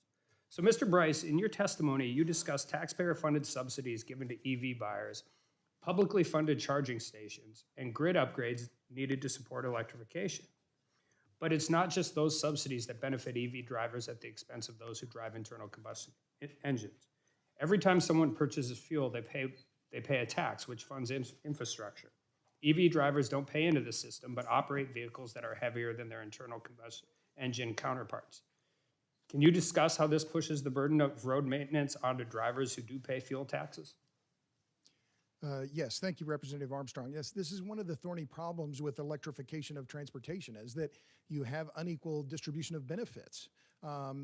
So Mr. Bryce, in your testimony, you discussed taxpayer-funded subsidies given to EV buyers, publicly funded charging stations, and grid upgrades needed to support electrification. But it's not just those subsidies that benefit EV drivers at the expense of those who drive internal combustion engines. Every time someone purchases fuel, they pay a tax, which funds infrastructure. EV drivers don't pay into the system, but operate vehicles that are heavier than their internal combustion engine counterparts. Can you discuss how this pushes the burden of road maintenance onto drivers who do pay fuel taxes? Yes, thank you, Representative Armstrong. Yes, this is one of the thorny problems with electrification of transportation, is that you have unequal distribution of benefits. I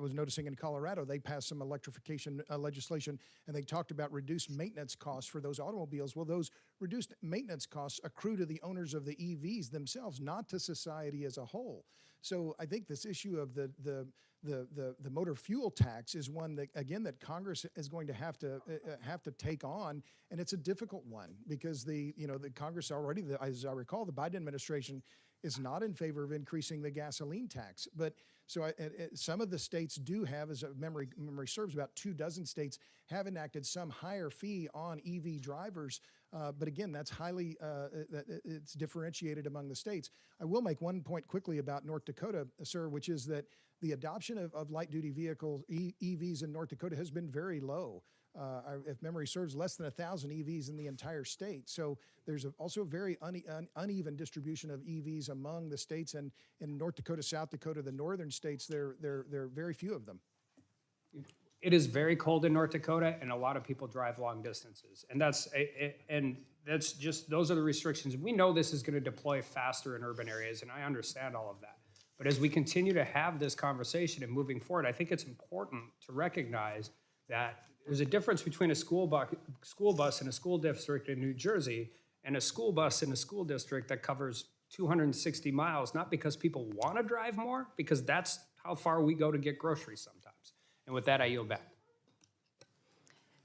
was noticing in Colorado, they passed some electrification legislation, and they talked about reduced maintenance costs for those automobiles. Well, those reduced maintenance costs accrue to the owners of the EVs themselves, not to society as a whole. So I think this issue of the motor fuel tax is one that, again, that Congress is going to have to take on, and it's a difficult one because the Congress already, as I recall, the Biden administration is not in favor of increasing the gasoline tax. But so some of the states do have, as memory serves, about 24 states have enacted some higher fee on EV drivers. But again, that's highly, it's differentiated among the states. I will make one point quickly about North Dakota, sir, which is that the adoption of light-duty vehicles, EVs in North Dakota, has been very low. If memory serves, less than 1,000 EVs in the entire state. So there's also a very uneven distribution of EVs among the states, and in North Dakota, South Dakota, the northern states, there are very few of them. It is very cold in North Dakota, and a lot of people drive long distances. And that's just, those are the restrictions. We know this is going to deploy faster in urban areas, and I understand all of that. But as we continue to have this conversation and moving forward, I think it's important to recognize that there's a difference between a school bus in a school district in New Jersey and a school bus in a school district that covers 260 miles, not because people want to drive more, because that's how far we go to get groceries sometimes. And with that, I yield back.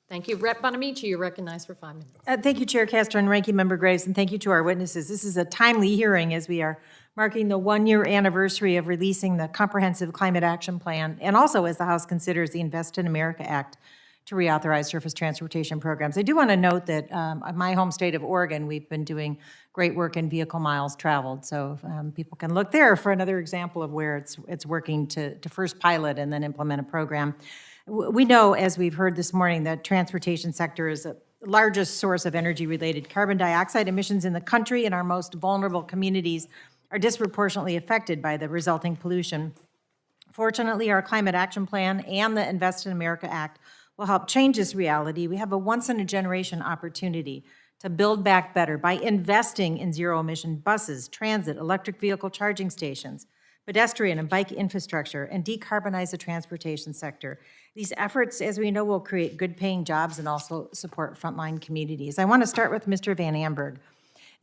Thank you. Rep. Bonamici, you're recognized for 5 minutes. Thank you, Chair Castor and Ranking Member Graves, and thank you to our witnesses. This is a timely hearing as we are marking the 1-year anniversary of releasing the Comprehensive Climate Action Plan, and also as the House considers the Invest in America Act to reauthorize surface transportation programs. I do want to note that my home state of Oregon, we've been doing great work in vehicle miles traveled, so people can look there for another example of where it's working to first pilot and then implement a program. We know, as we've heard this morning, that transportation sector is the largest source of energy-related carbon dioxide emissions in the country, and our most vulnerable communities are disproportionately affected by the resulting pollution. Fortunately, our Climate Action Plan and the Invest in America Act will help change this reality. We have a once-in-a-generation opportunity to build back better by investing in zero-emission buses, transit, electric vehicle charging stations, pedestrian and bike infrastructure, and decarbonize the transportation sector. These efforts, as we know, will create good-paying jobs and also support frontline communities. I want to start with Mr. Van Amberg.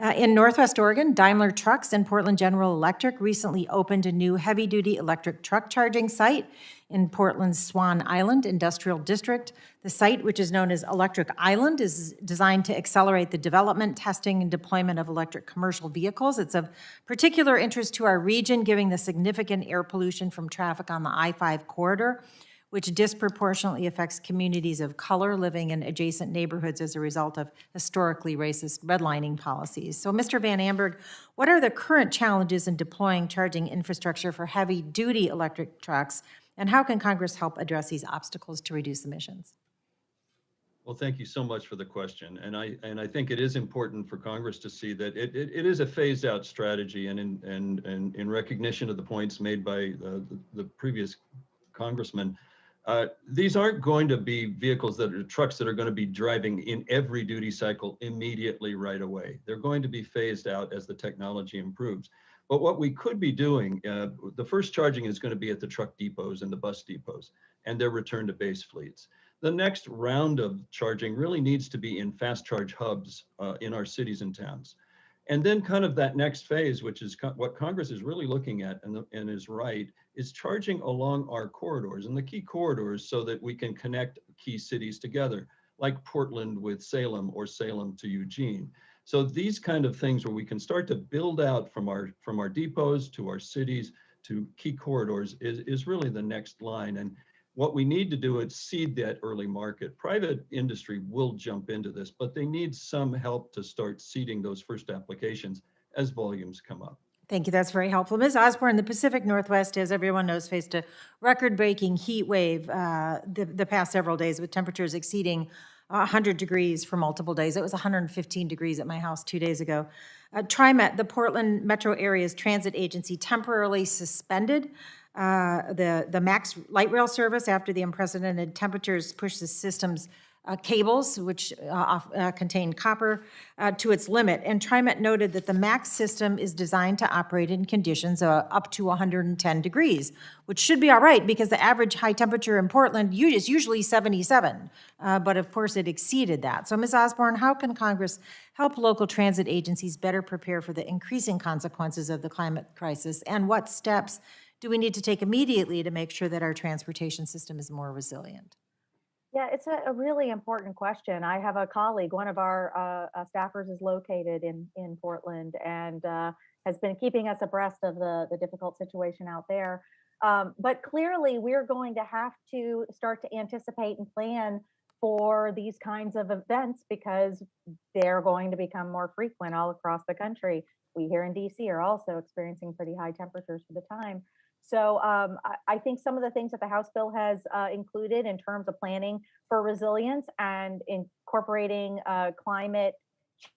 In Northwest Oregon, Daimler Trucks and Portland General Electric recently opened a new heavy-duty electric truck charging site in Portland's Swan Island Industrial District. The site, which is known as Electric Island, is designed to accelerate the development, testing, and deployment of electric commercial vehicles. It's of particular interest to our region, given the significant air pollution from traffic on the I-5 corridor, which disproportionately affects communities of color living in adjacent neighborhoods as a result of historically racist redlining policies. So, Mr. Van Amberg, what are the current challenges in deploying charging infrastructure for heavy-duty electric trucks, and how can Congress help address these obstacles to reduce emissions? Well, thank you so much for the question. And I think it is important for Congress to see that it is a phased out strategy, and in recognition of the points made by the previous congressman, these aren't going to be vehicles that are trucks that are going to be driving in every duty cycle immediately right away. They're going to be phased out as the technology improves. But what we could be doing, the first charging is going to be at the truck depots and the bus depots and their return to base fleets. The next round of charging really needs to be in fast charge hubs in our cities and towns. And then kind of that next phase, which is what Congress is really looking at and is right, is charging along our corridors and the key corridors so that we can connect key cities together, like Portland with Salem or Salem to Eugene. So these kind of things where we can start to build out from our depots to our cities to key corridors is really the next line. And what we need to do is seed that early market. Private industry will jump into this, but they need some help to start seeding those first applications as volumes come up. Thank you. That's very helpful. Ms. Osborne, the Pacific Northwest, as everyone knows, faced a record-breaking heat wave the past several days with temperatures exceeding 100 degrees for multiple days. It was 115 degrees at my house 2 days ago. TriMet, the Portland metro area's transit agency, temporarily suspended the MAX light rail service after the unprecedented temperatures pushed the system's cables, which contain copper, to its limit. And TriMet noted that the MAX system is designed to operate in conditions up to 110 degrees, which should be all right because the average high temperature in Portland is usually 77. But of course, it exceeded that. So, Ms. Osborne, how can Congress help local transit agencies better prepare for the increasing consequences of the climate crisis? And what steps do we need to take immediately to make sure that our transportation system is more resilient? Yeah, it's a really important question. I have a colleague, one of our staffers is located in Portland and has been keeping us abreast of the difficult situation out there. But clearly, we're going to have to start to anticipate and plan for these kinds of events because they're going to become more frequent all across the country. We here in DC are also experiencing pretty high temperatures for the time. So I think some of the things that the House bill has included in terms of planning for resilience and incorporating climate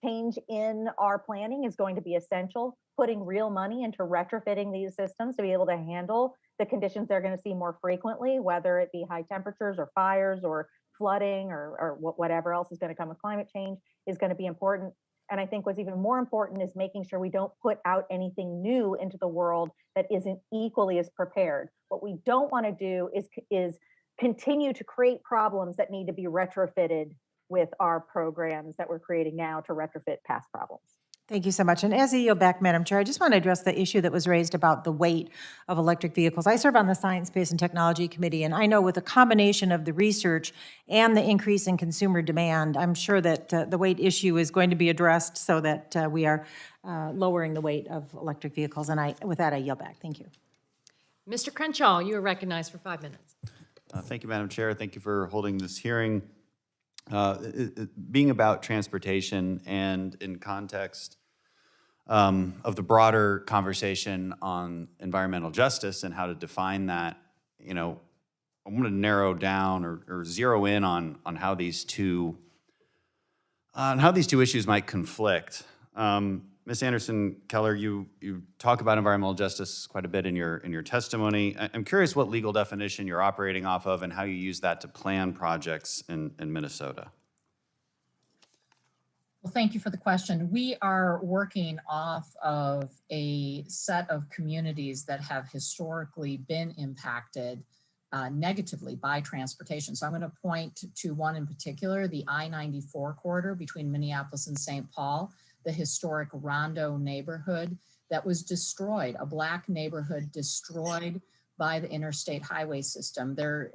change in our planning is going to be essential. Putting real money into retrofitting these systems to be able to handle the conditions they're going to see more frequently, whether it be high temperatures or fires or flooding or whatever else is going to come with climate change, is going to be important. And I think what's even more important is making sure we don't put out anything new into the world that isn't equally as prepared. What we don't want to do is continue to create problems that need to be retrofitted with our programs that we're creating now to retrofit past problems. Thank you so much. And as I yield back, Madam Chair, I just want to address the issue that was raised about the weight of electric vehicles. I serve on the Science, Space, and Technology Committee, and I know with a combination of the research and the increase in consumer demand, I'm sure that the weight issue is going to be addressed so that we are lowering the weight of electric vehicles. And with that, I yield back. Thank you. Mr. Crenshaw, you are recognized for 5 minutes. Thank you, Madam Chair. Thank you for holding this hearing. Being about transportation and in context of the broader conversation on environmental justice and how to define that, I want to narrow down or zero in on how these two issues might conflict. Ms. Anderson-Keller, you talk about environmental justice quite a bit in your testimony. I'm curious what legal definition you're operating off of and how you use that to plan projects in Minnesota. Well, thank you for the question. We are working off of a set of communities that have historically been impacted negatively by transportation. So I'm going to point to one in particular, the I-94 corridor between Minneapolis and St. Paul, the historic Rondo neighborhood that was destroyed, a Black neighborhood destroyed by the interstate highway system. There,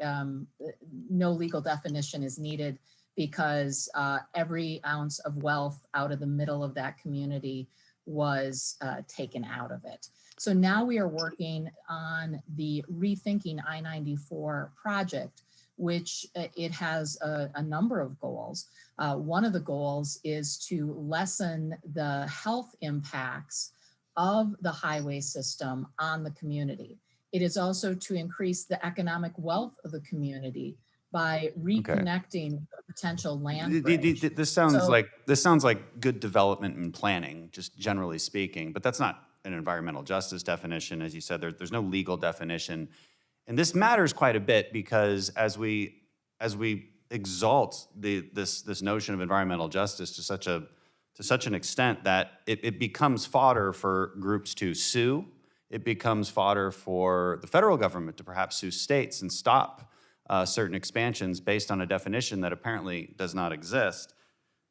no legal definition is needed because every ounce of wealth out of the middle of that community was taken out of it. So now we are working on the Rethinking I-94 project, which it has a number of goals. One of the goals is to lessen the health impacts of the highway system on the community. It is also to increase the economic wealth of the community by reconnecting potential land bridge. This sounds like good development and planning, just generally speaking, but that's not an environmental justice definition. As you said, there's no legal definition. And this matters quite a bit because as we exalt this notion of environmental justice to such an extent that it becomes fodder for groups to sue, it becomes fodder for the federal government to perhaps sue states and stop certain expansions based on a definition that apparently does not exist.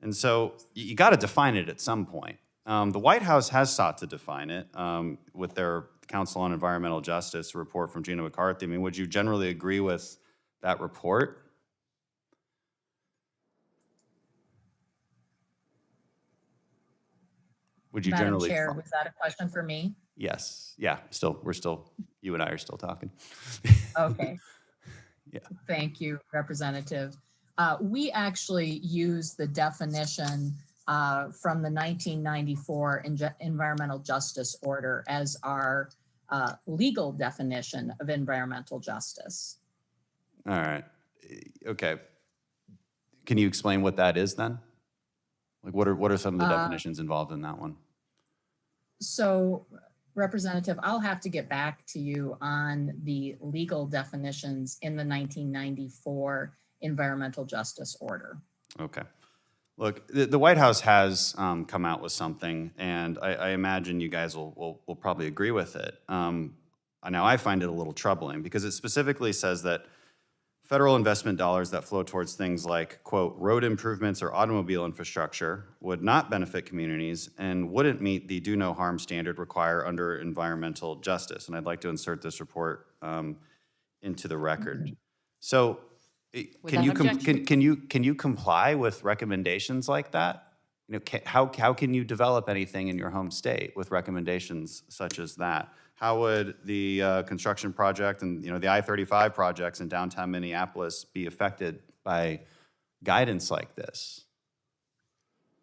And so you got to define it at some point. The White House has sought to define it with their Council on Environmental Justice report from Gina McCarthy. I mean, would you generally agree with that report? Would you Madam generally? Chair, was that a question for me? Yes. Yeah. You and I are still talking. Okay. Yeah. Thank you, Representative. We actually use the definition from the 1994 Environmental Justice Order as our legal definition of environmental justice. All right. Okay. Can you explain what that is then? Like, what are some of the Uh, definitions involved in that one? So, Representative, I'll have to get back to you on the legal definitions in the 1994 Environmental Justice Order. Okay. Look, the White House has come out with something, and I imagine you guys will probably agree with it. Now, I find it a little troubling because it specifically says that federal investment dollars that flow towards things like, quote, road improvements or automobile infrastructure would not benefit communities and wouldn't meet the do no harm standard required under environmental justice. And I'd like to insert this report into the record. So can Without objection. can you comply with recommendations like that? You know, how can you develop anything in your home state with recommendations such as that? How would the construction project and, you know, the I-35 projects in downtown Minneapolis be affected by guidance like this?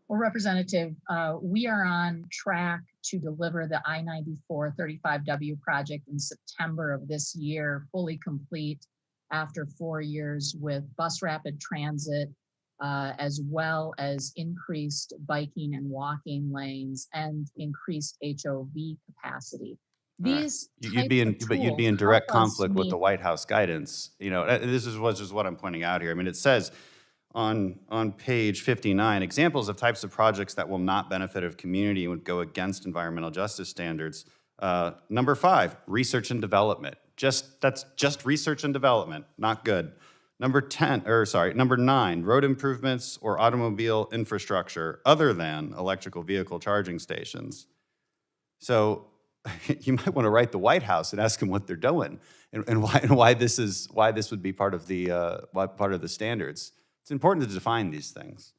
Well, Representative, we are on track to deliver the I-94 35W project in September of this year, fully complete after 4 years with bus rapid transit, as well as increased biking and walking lanes and increased HOV capacity. These You'd be in tools direct help us conflict with meet- the White House guidance. You know, this is what I'm pointing out here. I mean, it says on page 59, examples of types of projects that will not benefit a community and would go against environmental justice standards. Number 5, research and development. That's just research and development, not good. Number 9, road improvements or automobile infrastructure other than electrical vehicle charging stations. So you might want to write the White House and ask them what they're doing and why this would be part of the standards. It's important to define these things.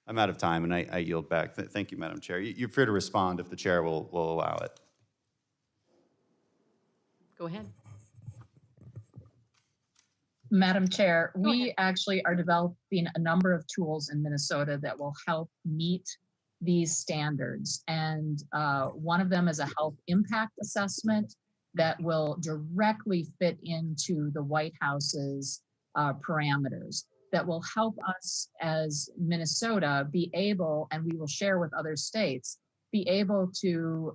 I'm out of time, and I yield back. Thank you, Madam Chair. You're free to respond if the chair will allow it. Go ahead. Madam Chair, we actually are developing a number of tools in Minnesota that will help meet these standards. And one of them is a health impact assessment that will directly fit into the White House's parameters that will help us as Minnesota be able, and we will share with other states, be able to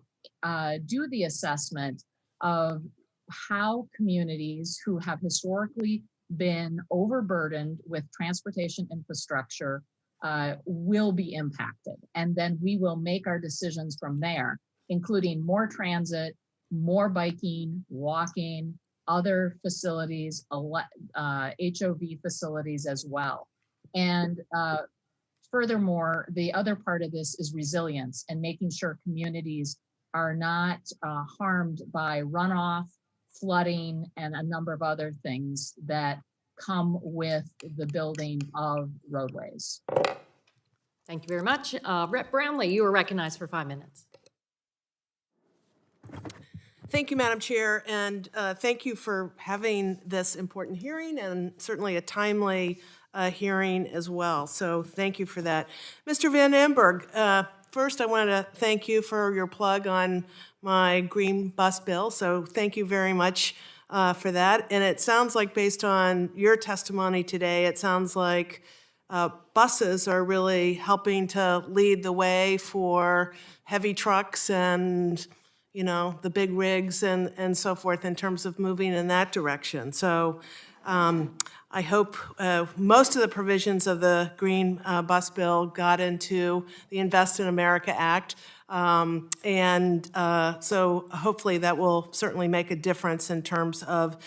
do the assessment of how communities who have historically been overburdened with transportation infrastructure will be impacted. And then we will make our decisions from there, including more transit, more biking, walking, other facilities, HOV facilities as well. And furthermore, the other part of this is resilience and making sure communities are not harmed by runoff, flooding, and a number of other things that come with the building of roadways. Thank you very much. Rep. Brownlee, you are recognized for 5 minutes. Thank you, Madam Chair, and thank you for having this important hearing and certainly a timely hearing as well. So thank you for that. Mr. Van Amberg, first I want to thank you for your plug on my green bus bill. So thank you very much for that. And it sounds like based on your testimony today, it sounds like buses are really helping to lead the way for heavy trucks and the big rigs and so forth in terms of moving in that direction. So I hope most of the provisions of the Green Bus Bill got into the Invest in America Act. So hopefully that will certainly make a difference in terms of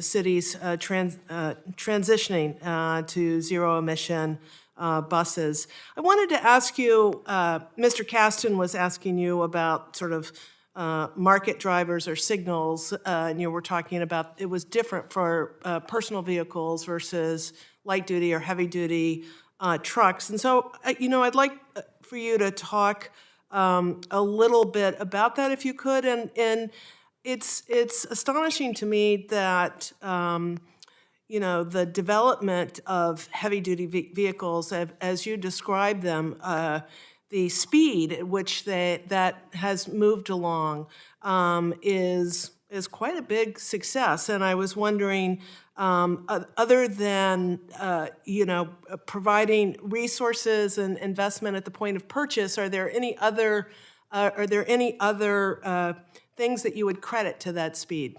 cities transitioning to zero emission buses. I wanted to ask you, Mr. Kasten was asking you about sort of market drivers or signals, and you were talking about it was different for personal vehicles versus light duty or heavy duty trucks. And so, I'd like for you to talk a little bit about that if you could. And it's astonishing to me that the development of heavy-duty vehicles, as you describe them, the speed at which that has moved along is is quite a big success. And I was wondering, other than, providing resources and investment at the point of purchase, are there any other things that you would credit to that speed?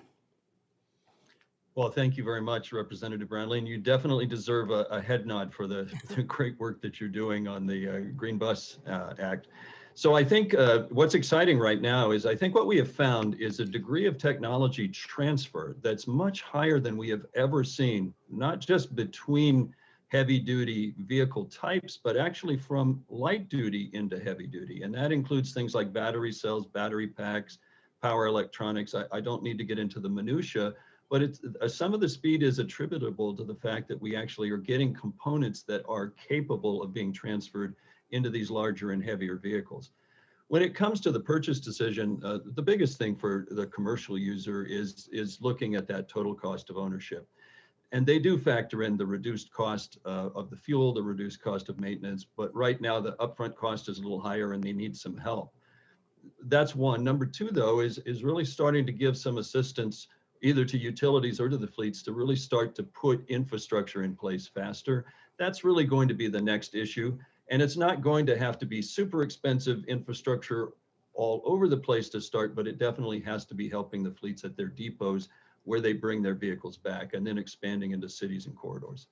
Well, thank you very much, Representative Brownlee, and you definitely deserve a head nod for the great work that you're doing on the Green Bus Act. So I think what's exciting right now is I think what we have found is a degree of technology transfer that's much higher than we have ever seen, not just between heavy duty vehicle types, but actually from light duty into heavy duty. And that includes things like battery cells, battery packs, power electronics. I don't need to get into the minutia, but it's some of the speed is attributable to the fact that we actually are getting components that are capable of being transferred into these larger and heavier vehicles. When it comes to the purchase decision, the biggest thing for the commercial user is looking at that total cost of ownership. And they do factor in the reduced cost of the fuel, the reduced cost of maintenance, but right now the upfront cost is a little higher and they need some help. That's one. Number two, though, is really starting to give some assistance either to utilities or to the fleets to really start to put infrastructure in place faster. That's really going to be the next issue. And it's not going to have to be super expensive infrastructure all over the place to start, but it definitely has to be helping the fleets at their depots where they bring their vehicles back and then expanding into cities and corridors.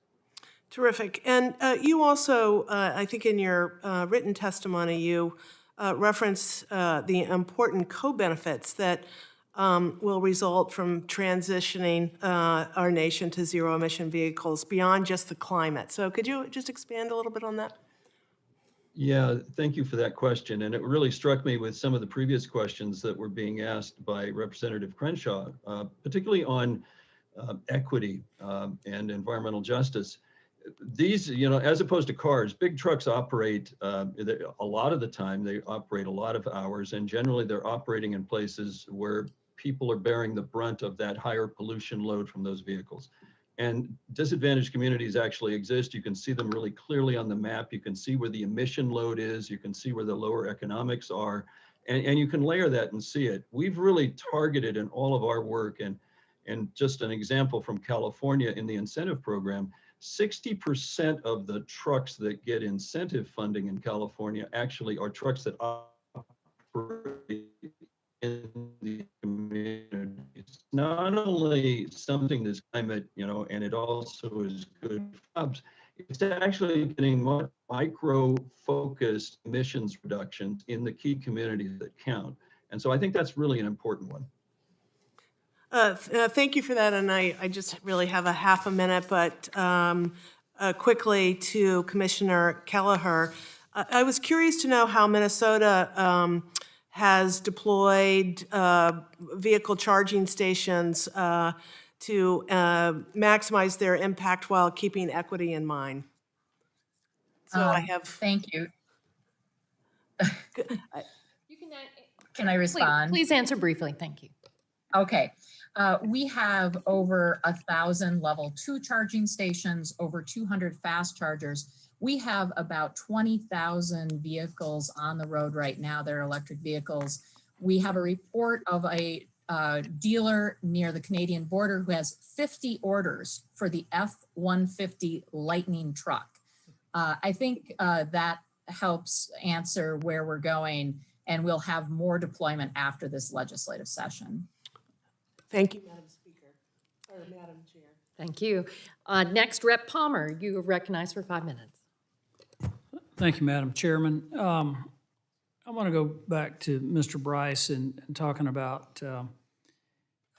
Terrific. And you also, I think in your written testimony, you reference the important co-benefits that will result from transitioning our nation to zero-emission vehicles beyond just the climate. So could you just expand a little bit on that? Yeah, thank you for that question. And it really struck me with some of the previous questions that were being asked by Representative Crenshaw, particularly on equity and environmental justice. These, as opposed to cars, big trucks operate a lot of the time, they operate a lot of hours, and generally they're operating in places where people are bearing the brunt of that higher pollution load from those vehicles. And disadvantaged communities actually exist. You can see them really clearly on the map. You can see where the emission load is. You can see where the lower economics are. And you can layer that and see it. We've really targeted in all of our work, and just an example from California in the incentive program, 60% of the trucks that get incentive funding in California actually are trucks that operate in the community. It's not only something that's climate, and it also is good for jobs. It's actually getting more micro-focused emissions reductions in the key communities that count. And so I think that's really an important one. Thank you for that, and I just really have a half a minute, but quickly to Commissioner Kelleher. I was curious to know how Minnesota has deployed vehicle charging stations to maximize their impact while keeping equity in mind. So I have. Thank you. You can, Can I respond? please answer briefly, thank you. Okay. We have over 1,000 level 2 charging stations, over 200 fast chargers. We have about 20,000 vehicles on the road right now that are electric vehicles. We have a report of a dealer near the Canadian border who has 50 orders for the F-150 Lightning truck. I think that helps answer where we're going, and we'll have more deployment after this legislative session. Thank you, Madam Speaker, or Madam Chair. Thank you. Next, Rep. Palmer, you are recognized for 5 minutes. Thank you, Madam Chairman. I want to go back to Mr. Bryce and talking about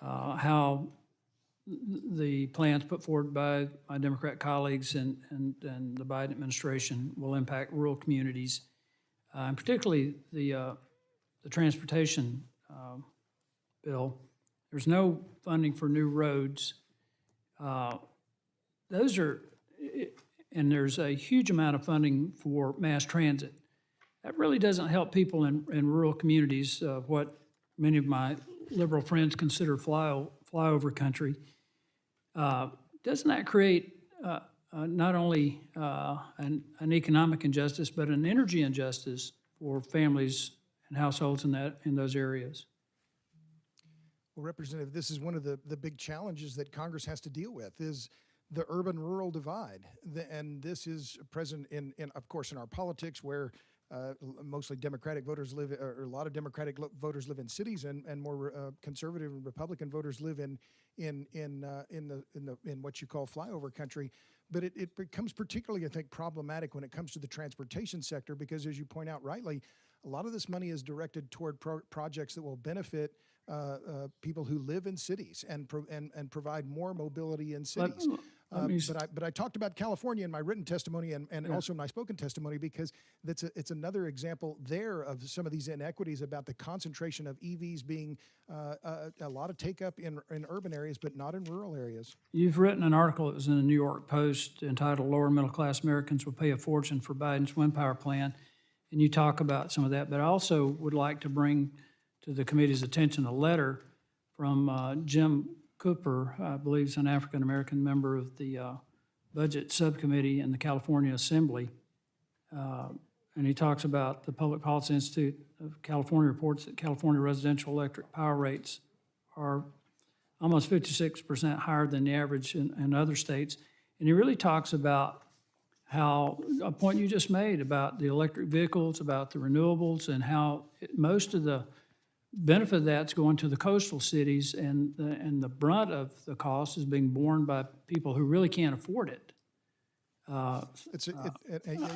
how the plans put forward by my Democrat colleagues and the Biden administration will impact rural communities, and particularly the transportation bill. There's no funding for new roads. Those are, and there's a huge amount of funding for mass transit. That really doesn't help people in rural communities, what many of my liberal friends consider flyover country. Doesn't that create not only an economic injustice, but an energy injustice for families and households in those areas? Well, Representative, this is one of the big challenges that Congress has to deal with is the urban-rural divide. And this is present of course, in our politics where mostly Democratic voters live, or a lot of Democratic voters live in cities, and more conservative and Republican voters live in what you call flyover country. But it becomes particularly, I think, problematic when it comes to the transportation sector because, as you point out rightly, a lot of this money is directed toward projects that will benefit people who live in cities and provide more mobility in cities. But I talked about California in my written testimony and also in my spoken testimony because it's another example there of some of these inequities about the concentration of EVs being a lot of take up in urban areas, but not in rural areas. You've written an article that was in the New York Post entitled "Lower Middle Class Americans Will Pay a Fortune for Biden's Wind Power Plan," and you talk about some of that. But I also would like to bring to the committee's attention a letter from Jim Cooper, I believe is an African-American member of the Budget Subcommittee in the California Assembly. And he talks about the Public Policy Institute of California reports that California residential electric power rates are almost 56% higher than the average in other states. And he really talks about how, a point you just made about the electric vehicles, about the renewables, and how most of the benefit of that's going to the coastal cities, and the brunt of the cost is being borne by people who really can't afford it. I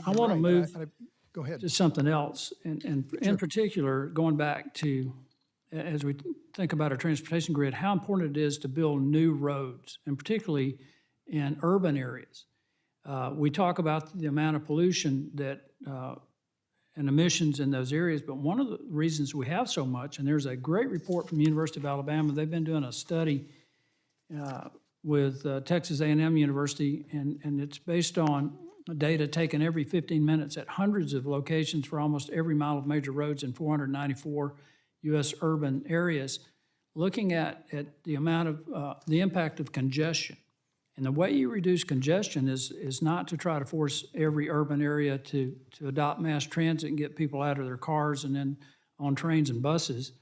want to move go ahead. to something else, and in particular, going back to, as we think about our transportation grid, how important it is to build new roads, and particularly in urban areas. We talk about the amount of pollution that and emissions in those areas, but one of the reasons we have so much, and there's a great report from the University of Alabama, they've been doing a study with Texas A&M University, and it's based on data taken every 15 minutes at hundreds of locations for almost every mile of major roads in 494 U.S. urban areas, looking at the amount of, the impact of congestion. And the way you reduce congestion is not to try to force every urban area to adopt mass transit and get people out of their cars and then on trains and buses.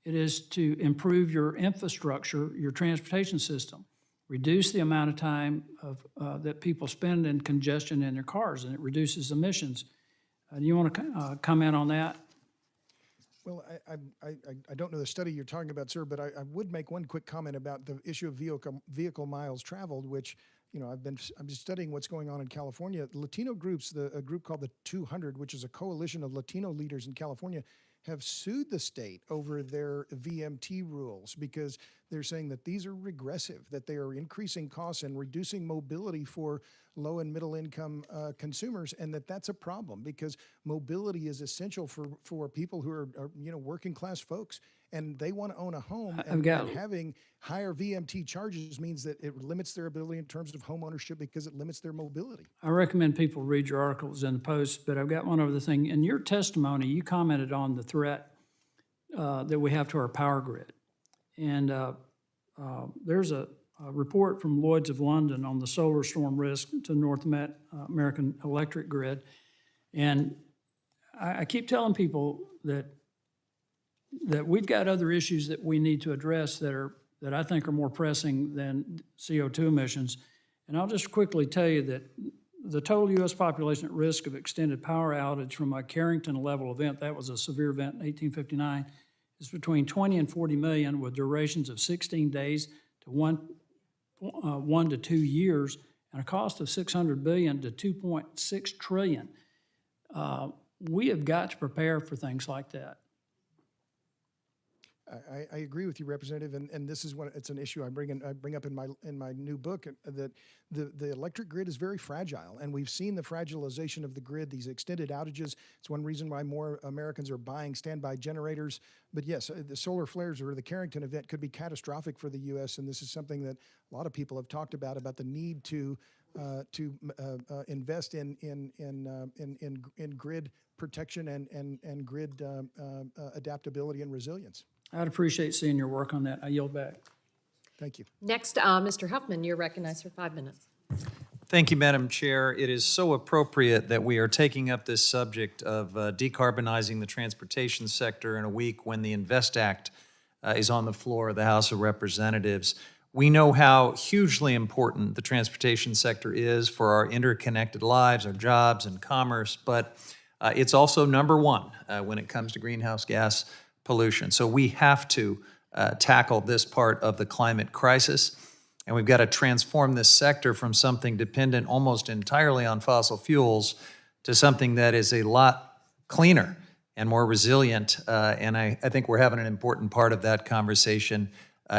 It is to improve your infrastructure, your transportation system, reduce the amount of time that people spend in congestion in their cars, and it reduces emissions. Do you want to comment on that? Well, I don't know the study you're talking about, sir, but I would make one quick comment about the issue of vehicle miles traveled, which, you know, I'm just studying what's going on in California. Latino groups, a group called the 200, which is a coalition of Latino leaders in California, have sued the state over their VMT rules because they're saying that these are regressive, that they are increasing costs and reducing mobility for low and middle income consumers, and that's a problem because mobility is essential for people who are working class folks, and they want to own a home, and having higher VMT charges means that it limits their ability in terms of home ownership because it limits their mobility. I recommend people read your articles in the Post, but I've got one other thing. In your testimony, you commented on the threat that we have to our power grid. And there's a report from Lloyd's of London on the solar storm risk to North American electric grid. And I keep telling people that we've got other issues that we need to address that I think are more pressing than CO2 emissions. And I'll just quickly tell you that the total U.S. population at risk of extended power outage from a Carrington-level event, that was a severe event in 1859, is between 20 and 40 million with durations of 16 days to 1 to 2 years and a cost of $600 billion to $2.6 trillion. We have got to prepare for things like that. I agree with you, Representative, and this is it's an issue I bring up in my new book, that the electric grid is very fragile, and we've seen the fragilization of the grid, these extended outages. It's one reason why more Americans are buying standby generators. But yes, the solar flares or the Carrington event could be catastrophic for the U.S., and this is something that a lot of people have talked about the need to invest in grid protection and grid adaptability and resilience. I'd appreciate seeing your work on that. I yield back. Thank you. Next, Mr. Huffman, you're recognized for 5 minutes. Thank you, Madam Chair. It is so appropriate that we are taking up this subject of decarbonizing the transportation sector in a week when the INVEST Act is on the floor of the House of Representatives. We know how hugely important the transportation sector is for our interconnected lives, our jobs and commerce, but it's also number one when it comes to greenhouse gas pollution. So we have to tackle this part of the climate crisis, and we've got to transform this sector from something dependent almost entirely on fossil fuels to something that is a lot cleaner and more resilient. And I think we're having an important part of that conversation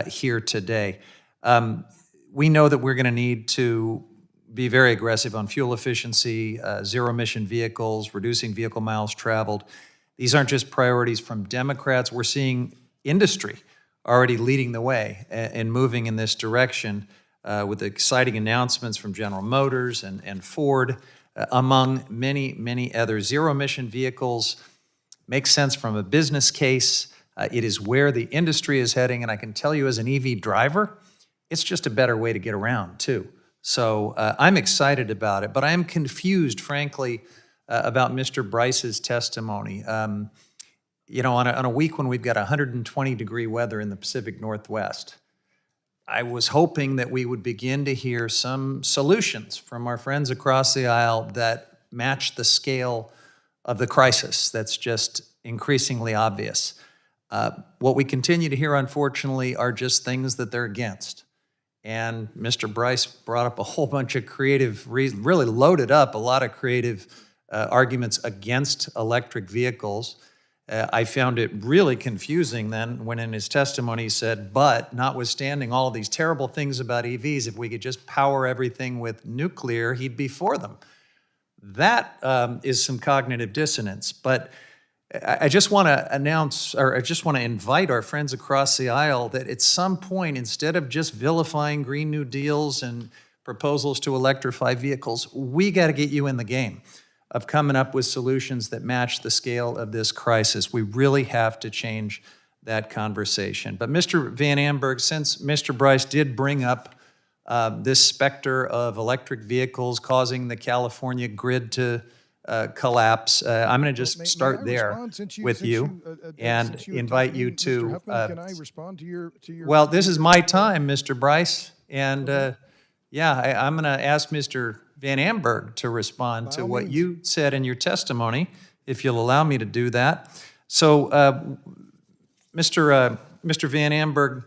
here today. We know that we're going to need to be very aggressive on fuel efficiency, zero-emission vehicles, reducing vehicle miles traveled. These aren't just priorities from Democrats. We're seeing industry already leading the way and moving in this direction with exciting announcements from General Motors and Ford, among many, many others. Zero-emission vehicles make sense from a business case. It is where the industry is heading, and I can tell you as an EV driver, it's just a better way to get around, too. So I'm excited about it, but I am confused, frankly, about Mr. Bryce's testimony. You know, on a week when we've got 120-degree weather in the Pacific Northwest, I was hoping that we would begin to hear some solutions from our friends across the aisle that match the scale of the crisis that's just increasingly obvious. What we continue to hear, unfortunately, are just things that they're against. And Mr. Bryce brought up a whole bunch of creative reasons, really loaded up a lot of creative arguments against electric vehicles. I found it really confusing then when in his testimony he said, but notwithstanding all of these terrible things about EVs, if we could just power everything with nuclear, he'd be for them. That is some cognitive dissonance. But I just want to announce, or I just want to invite our friends across the aisle that at some point, instead of just vilifying Green New Deals and proposals to electrify vehicles, we got to get you in the game of coming up with solutions that match the scale of this crisis. We really have to change that conversation. But Mr. Van Amberg, since Mr. Bryce did bring up this specter of electric vehicles causing the California grid to collapse, I'm going to just start there with you and invite you to. Mr. Huffman, can I respond to your? Well, this is my time, Mr. Bryce, and yeah, I'm going to ask Mr. Van Amberg to respond to what you said in your testimony, if you'll allow me to do that. So, Mr. Van Amberg,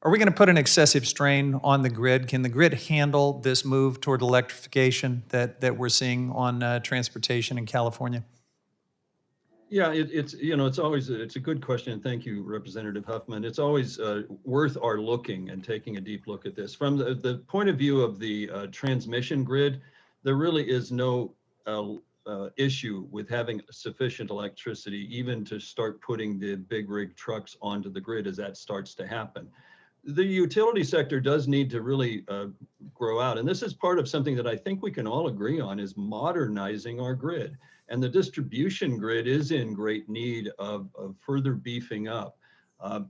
are we going to put an excessive strain on the grid? Can the grid handle this move toward electrification that we're seeing on transportation in California? Yeah, it's always, it's a good question. Thank you, Representative Huffman. It's always worth our looking and taking a deep look at this. From the point of view of the transmission grid, there really is no issue with having sufficient electricity, even to start putting the big rig trucks onto the grid as that starts to happen. The utility sector does need to really grow out. And this is part of something that I think we can all agree on, is modernizing our grid. And the distribution grid is in great need of further beefing up.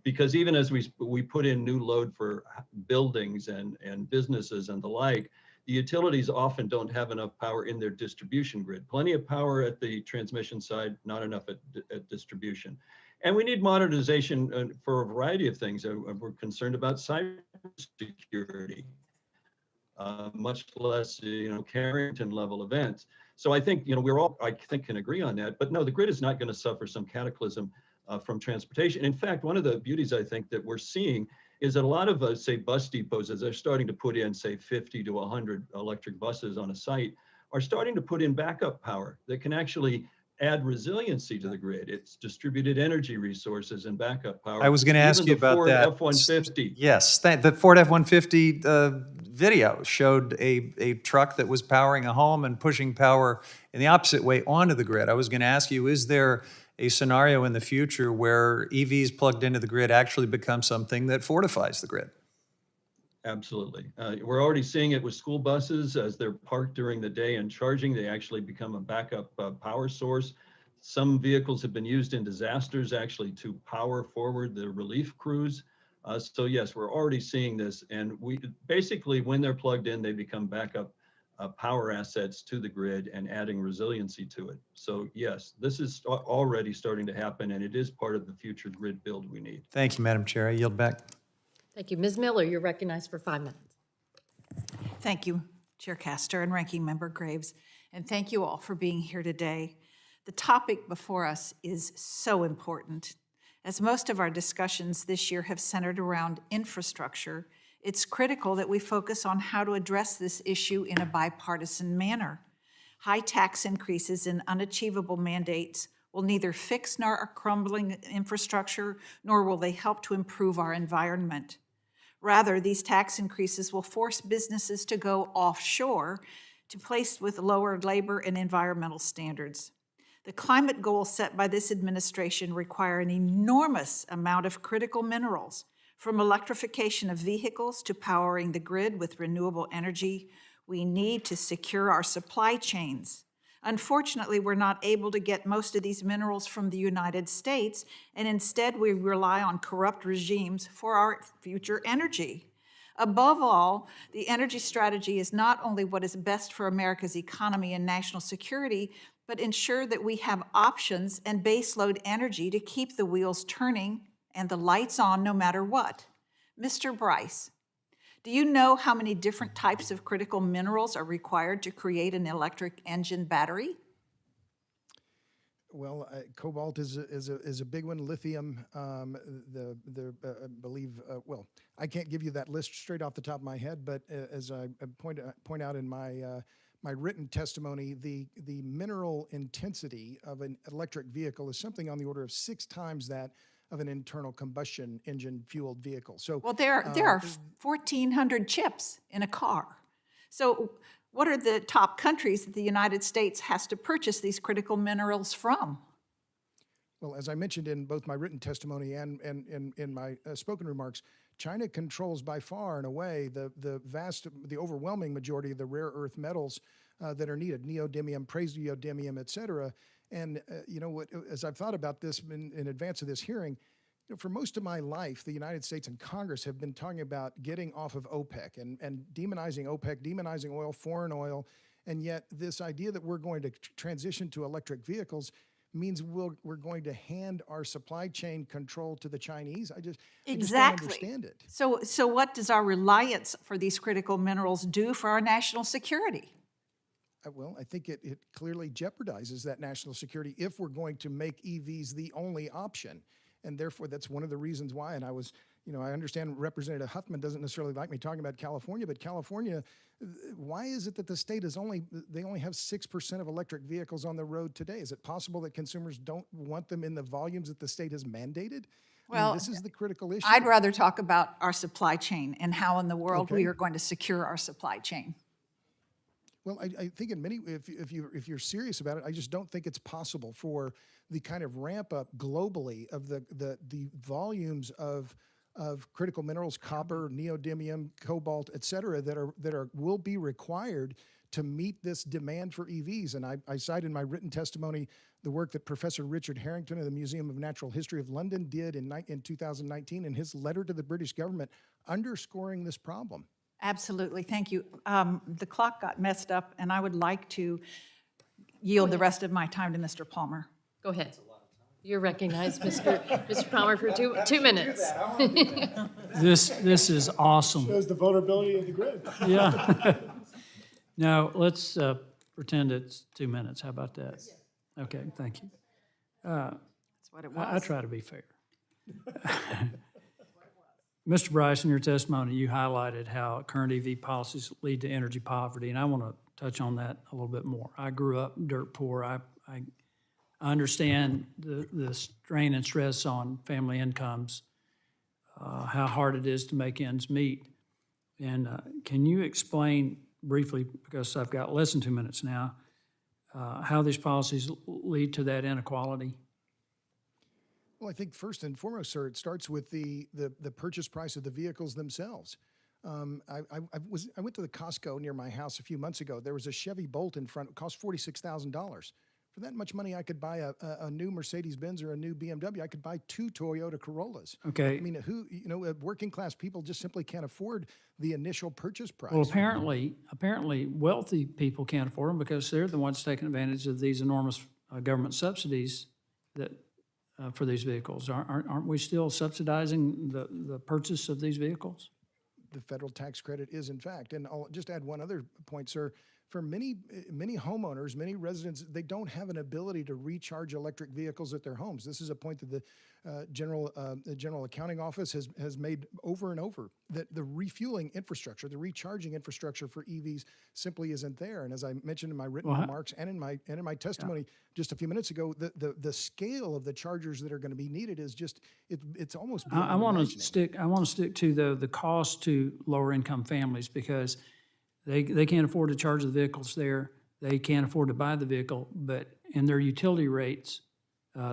Because even as we put in new load for buildings and businesses and the like, the utilities often don't have enough power in their distribution grid. Plenty of power at the transmission side, not enough at distribution. And we need modernization for a variety of things. We're concerned about cybersecurity, much less, Carrington level events. So I think, we're all, I think, can agree on that. But no, the grid is not going to suffer some cataclysm from transportation. In fact, one of the beauties, I think, that we're seeing is that a lot of, say, bus depots, as they're starting to put in, say, 50 to 100 electric buses on a site, are starting to put in backup power that can actually add resiliency to the grid. It's distributed energy resources and backup power. I was going to ask you about Ford that. F-150. Yes, the Ford F-150 video showed a truck that was powering a home and pushing power in the opposite way onto the grid. I was going to ask you, is there a scenario in the future where EVs plugged into the grid actually become something that fortifies the grid? Absolutely. We're already seeing it with school buses as they're parked during the day and charging. They actually become a backup power source. Some vehicles have been used in disasters actually to power forward the relief crews. So yes, we're already seeing this. And we basically, when they're plugged in, they become backup power assets to the grid and adding resiliency to it. So yes, this is already starting to happen, and it is part of the future grid build we need. Thank you, Madam Chair. I yield back. Thank you. Ms. Miller, you're recognized for 5 minutes. Thank you, Chair Castor and Ranking Member Graves, and thank you all for being here today. The topic before us is so important. As most of our discussions this year have centered around infrastructure, it's critical that we focus on how to address this issue in a bipartisan manner. High tax increases and unachievable mandates will neither fix our crumbling infrastructure, nor will they help to improve our environment. Rather, these tax increases will force businesses to go offshore to place with lower labor and environmental standards. The climate goals set by this administration require an enormous amount of critical minerals, from electrification of vehicles to powering the grid with renewable energy. We need to secure our supply chains. Unfortunately, we're not able to get most of these minerals from the United States, and instead we rely on corrupt regimes for our future energy. Above all, the energy strategy is not only what is best for America's economy and national security, but ensure that we have options and baseload energy to keep the wheels turning and the lights on no matter what. Mr. Bryce, do you know how many different types of critical minerals are required to create an electric engine battery? Well, cobalt is a big one. Lithium, I believe. Well, I can't give you that list straight off the top of my head, but as I point out in my my written testimony, the mineral intensity of an electric vehicle is something on the order of 6 times that of an internal combustion engine fueled vehicle. So, well, there are 1,400 chips in a car. So what are the top countries that the United States has to purchase these critical minerals from? Well, as I mentioned in both my written testimony and in my spoken remarks, China controls by far and away the overwhelming majority of the rare earth metals that are needed, neodymium, praseodymium, et cetera. And you know what, as I've thought about this in advance of this hearing, for most of my life, the United States and Congress have been talking about getting off of OPEC and demonizing OPEC, demonizing oil, foreign oil, and yet this idea that we're going to transition to electric vehicles means we're going to hand our supply chain control to the Chinese. I just don't understand it. So what does our reliance for these critical minerals do for our national security? Well, I think it clearly jeopardizes that national security if we're going to make EVs the only option. And therefore, that's one of the reasons why. And I understand Representative Huffman doesn't necessarily like me talking about California, but California, why is it that the state they only have 6% of electric vehicles on the road today? Is it possible that consumers don't want them in the volumes that the state has mandated? Well, this is the critical issue. I'd rather talk about our supply chain and how in the world we are going to secure our supply chain. Well, I think in many, if you're serious about it, I just don't think it's possible for the kind of ramp up globally of the volumes of critical minerals, copper, neodymium, cobalt, et cetera, that will be required to meet this demand for EVs. And I cite in my written testimony the work that Professor Richard Harrington of the Museum of Natural History of London did in 2019 in his letter to the British government underscoring this problem. Absolutely, thank you. The clock got messed up, and I would like to yield the rest of my time to Mr. Palmer. Go ahead. You're recognized, Mr. Palmer, for two minutes. This is awesome. Shows the vulnerability of the grid. Yeah. Now, let's pretend it's 2 minutes. How about that? Okay, thank you. That's what it was. I try to be fair. Mr. Bryce, in your testimony, you highlighted how current EV policies lead to energy poverty, and I want to touch on that a little bit more. I grew up dirt poor. I understand the strain and stress on family incomes, how hard it is to make ends meet. And can you explain briefly, because I've got less than 2 minutes now, how these policies lead to that inequality? Well, I think first and foremost, sir, it starts with the purchase price of the vehicles themselves. I went to the Costco near my house a few months ago. There was a Chevy Bolt in front. It cost $46,000. For that much money, I could buy a new Mercedes-Benz or a new BMW. I could buy 2 Toyota Corollas. Okay. I mean, working class people just simply can't afford the initial purchase price. Well, apparently wealthy people can't afford them because they're the ones taking advantage of these enormous government subsidies that, for these vehicles. Aren't we still subsidizing the purchase of these vehicles? The federal tax credit is in fact, and I'll just add one other point, sir. For many homeowners, many residents, they don't have an ability to recharge electric vehicles at their homes. This is a point that the General Accounting Office has made over and over, that the refueling infrastructure, the recharging infrastructure for EVs simply isn't there. And as I mentioned in my written remarks and in my testimony just a few minutes ago, the scale of the chargers that are going to be needed is just it's almost beyond I want imagining. to stick to the cost to lower income families because they can't afford to charge the vehicles there. They can't afford to buy the vehicle, but in their utility rates,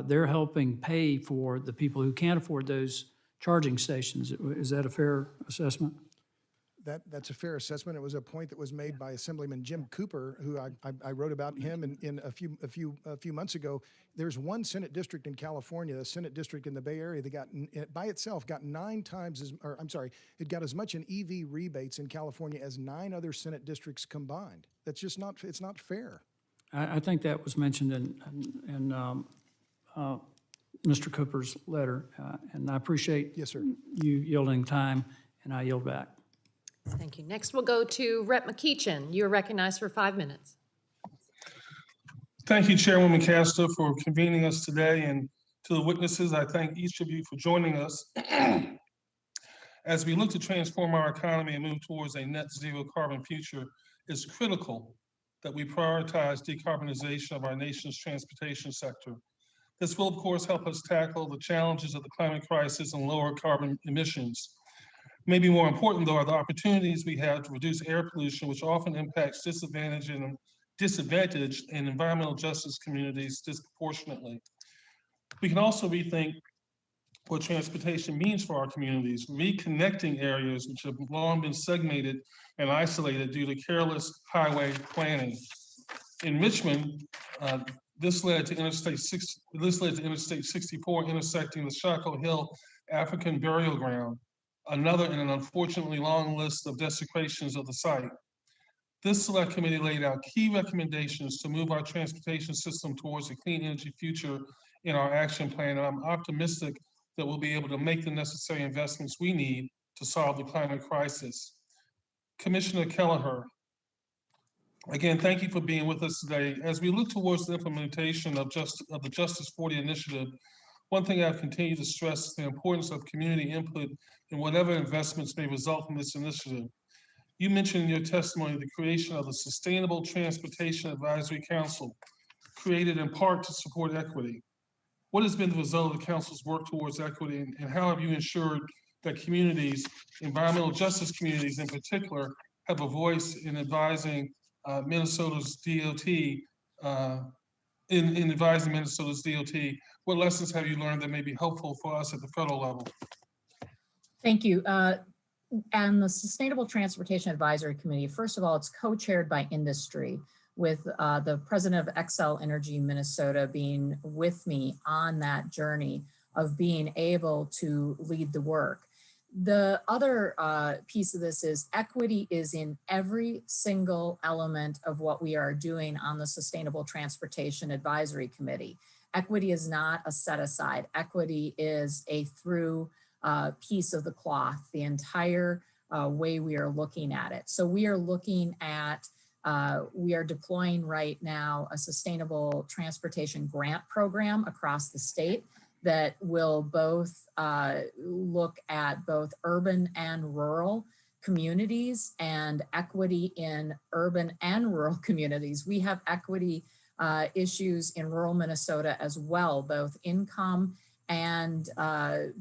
they're helping pay for the people who can't afford those charging stations. Is that a fair assessment? That's a fair assessment. It was a point that was made by Assemblyman Jim Cooper, who I wrote about him in a few months ago. There's one Senate district in California, a Senate district in the Bay Area, that by itself got 9 times it got as much in EV rebates in California as 9 other Senate districts combined. That's just it's not fair. I think that was mentioned in Mr. Cooper's letter, and I appreciate Yes, sir. you yielding time, and I yield back. Thank you. Next, we'll go to Rep. McKeechin. You are recognized for 5 minutes. Thank you, Chairwoman Castor, for convening us today, and to the witnesses, I thank each of you for joining us. As we look to transform our economy and move towards a net zero carbon future, it's critical that we prioritize decarbonization of our nation's transportation sector. This will, of course, help us tackle the challenges of the climate crisis and lower carbon emissions. Maybe more important, though, are the opportunities we have to reduce air pollution, which often impacts disadvantaged and environmental justice communities disproportionately. We can also rethink what transportation means for our communities, reconnecting areas which have long been segmented and isolated due to careless highway planning. In Richmond, this led to Interstate 64 intersecting the Chaco Hill African Burial Ground, another in an unfortunately long list of desecrations of the site. This select committee laid out key recommendations to move our transportation system towards a clean energy future in our action plan, and I'm optimistic that we'll be able to make the necessary investments we need to solve the climate crisis. Commissioner Kelleher, again, thank you for being with us today. As we look towards the implementation of the Justice 40 initiative, one thing I've continued to stress is the importance of community input in whatever investments may result from this initiative. You mentioned in your testimony the creation of the Sustainable Transportation Advisory Council, created in part to support equity. What has been the result of the council's work towards equity, and how have you ensured that communities, environmental justice communities in particular, have a voice in advising Minnesota's DOT, in advising Minnesota's DOT? What lessons have you learned that may be helpful for us at the federal level? Thank you. And the Sustainable Transportation Advisory Committee, first of all, it's co-chaired by industry, with the president of Xcel Energy Minnesota being with me on that journey of being able to lead the work. The other piece of this is equity is in every single element of what we are doing on the Sustainable Transportation Advisory Committee. Equity is not a set aside. Equity is a through piece of the cloth, the entire way we are looking at it. So we are looking at, we are deploying right now a sustainable transportation grant program across the state that will both look at both urban and rural communities and equity in urban and rural communities. We have equity issues in rural Minnesota as well, both income and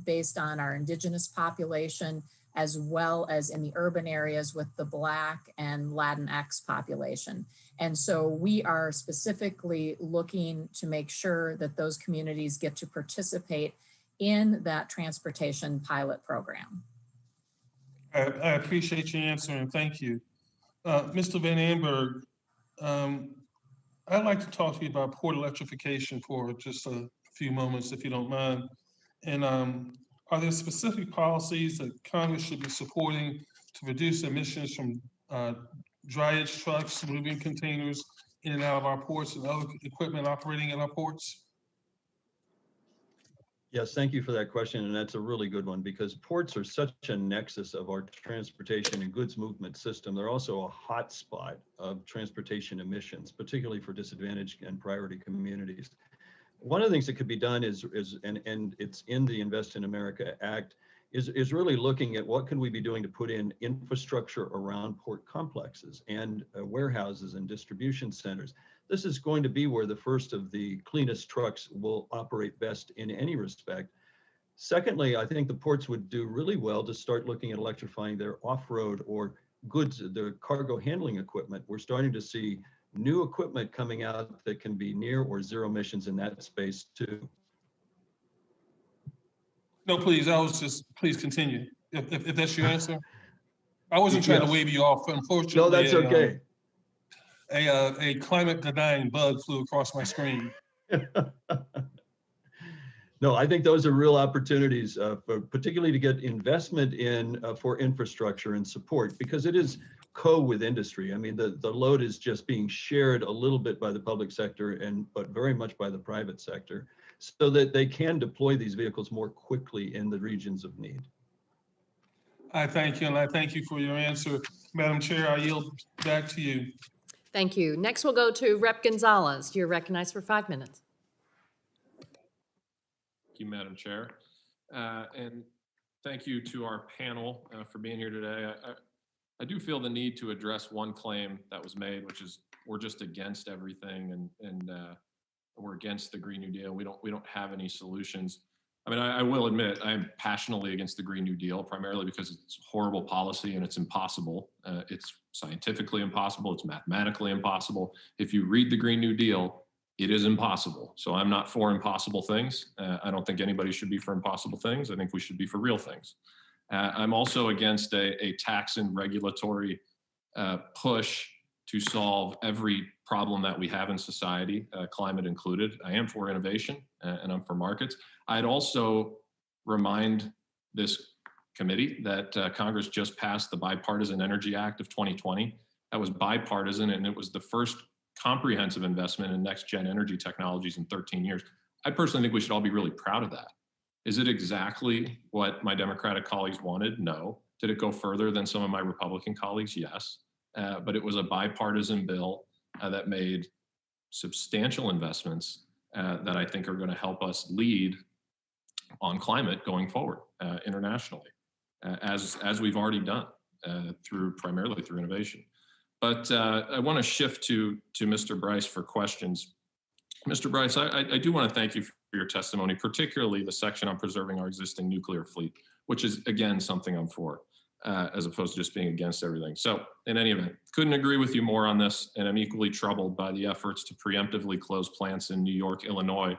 based on our indigenous population, as well as in the urban areas with the Black and Latinx population. And so we are specifically looking to make sure that those communities get to participate in that transportation pilot program. I appreciate your answer and thank you. Mr. Van Amberg, I'd like to talk to you about port electrification for just a few moments, if you don't mind. And are there specific policies that Congress should be supporting to reduce emissions from drayage trucks, moving containers in and out of our ports and other equipment operating in our ports? Yes, thank you for that question, and that's a really good one because ports are such a nexus of our transportation and goods movement system. They're also a hotspot of transportation emissions, particularly for disadvantaged and priority communities. One of the things that could be done is and it's in the Invest in America Act, is really looking at what can we be doing to put in infrastructure around port complexes and warehouses and distribution centers. This is going to be where the first of the cleanest trucks will operate best in any respect. Secondly, I think the ports would do really well to start looking at electrifying their off-road or goods, their cargo handling equipment. We're starting to see new equipment coming out that can be near or zero emissions in that space too. No, please, please continue. If that's your answer. I wasn't trying to Yes. wave you off. Unfortunately, No, that's okay. A climate denying bug flew across my screen. No, I think those are real opportunities, particularly to get investment in for infrastructure and support, because it is with industry. I mean, the load is just being shared a little bit by the public sector but very much by the private sector, so that they can deploy these vehicles more quickly in the regions of need. I thank you, and I thank you for your answer. Madam Chair, I yield back to you. Thank you. Next, we'll go to Rep. Gonzalez. You're recognized for 5 minutes. Thank you, Madam Chair. And thank you to our panel for being here today. I do feel the need to address one claim that was made, which is we're just against everything and we're against the Green New Deal. We don't have any solutions. I mean, I will admit I'm passionately against the Green New Deal, primarily because it's horrible policy and it's impossible. It's scientifically impossible. It's mathematically impossible. If you read the Green New Deal, it is impossible. So I'm not for impossible things. I don't think anybody should be for impossible things. I think we should be for real things. I'm also against a tax and regulatory push to solve every problem that we have in society, climate included. I am for innovation and I'm for markets. I'd also remind this committee that Congress just passed the Bipartisan Energy Act of 2020. That was bipartisan, and it was the first comprehensive investment in next gen energy technologies in 13 years. I personally think we should all be really proud of that. Is it exactly what my Democratic colleagues wanted? No. Did it go further than some of my Republican colleagues? Yes. But it was a bipartisan bill that made substantial investments that I think are going to help us lead on climate going forward internationally, as we've already done primarily through innovation. But I want to shift to Mr. Bryce for questions. Mr. Bryce, I do want to thank you for your testimony, particularly the section on preserving our existing nuclear fleet, which is, again, something I'm for, as opposed to just being against everything. So in any event, couldn't agree with you more on this, and I'm equally troubled by the efforts to preemptively close plants in New York, Illinois,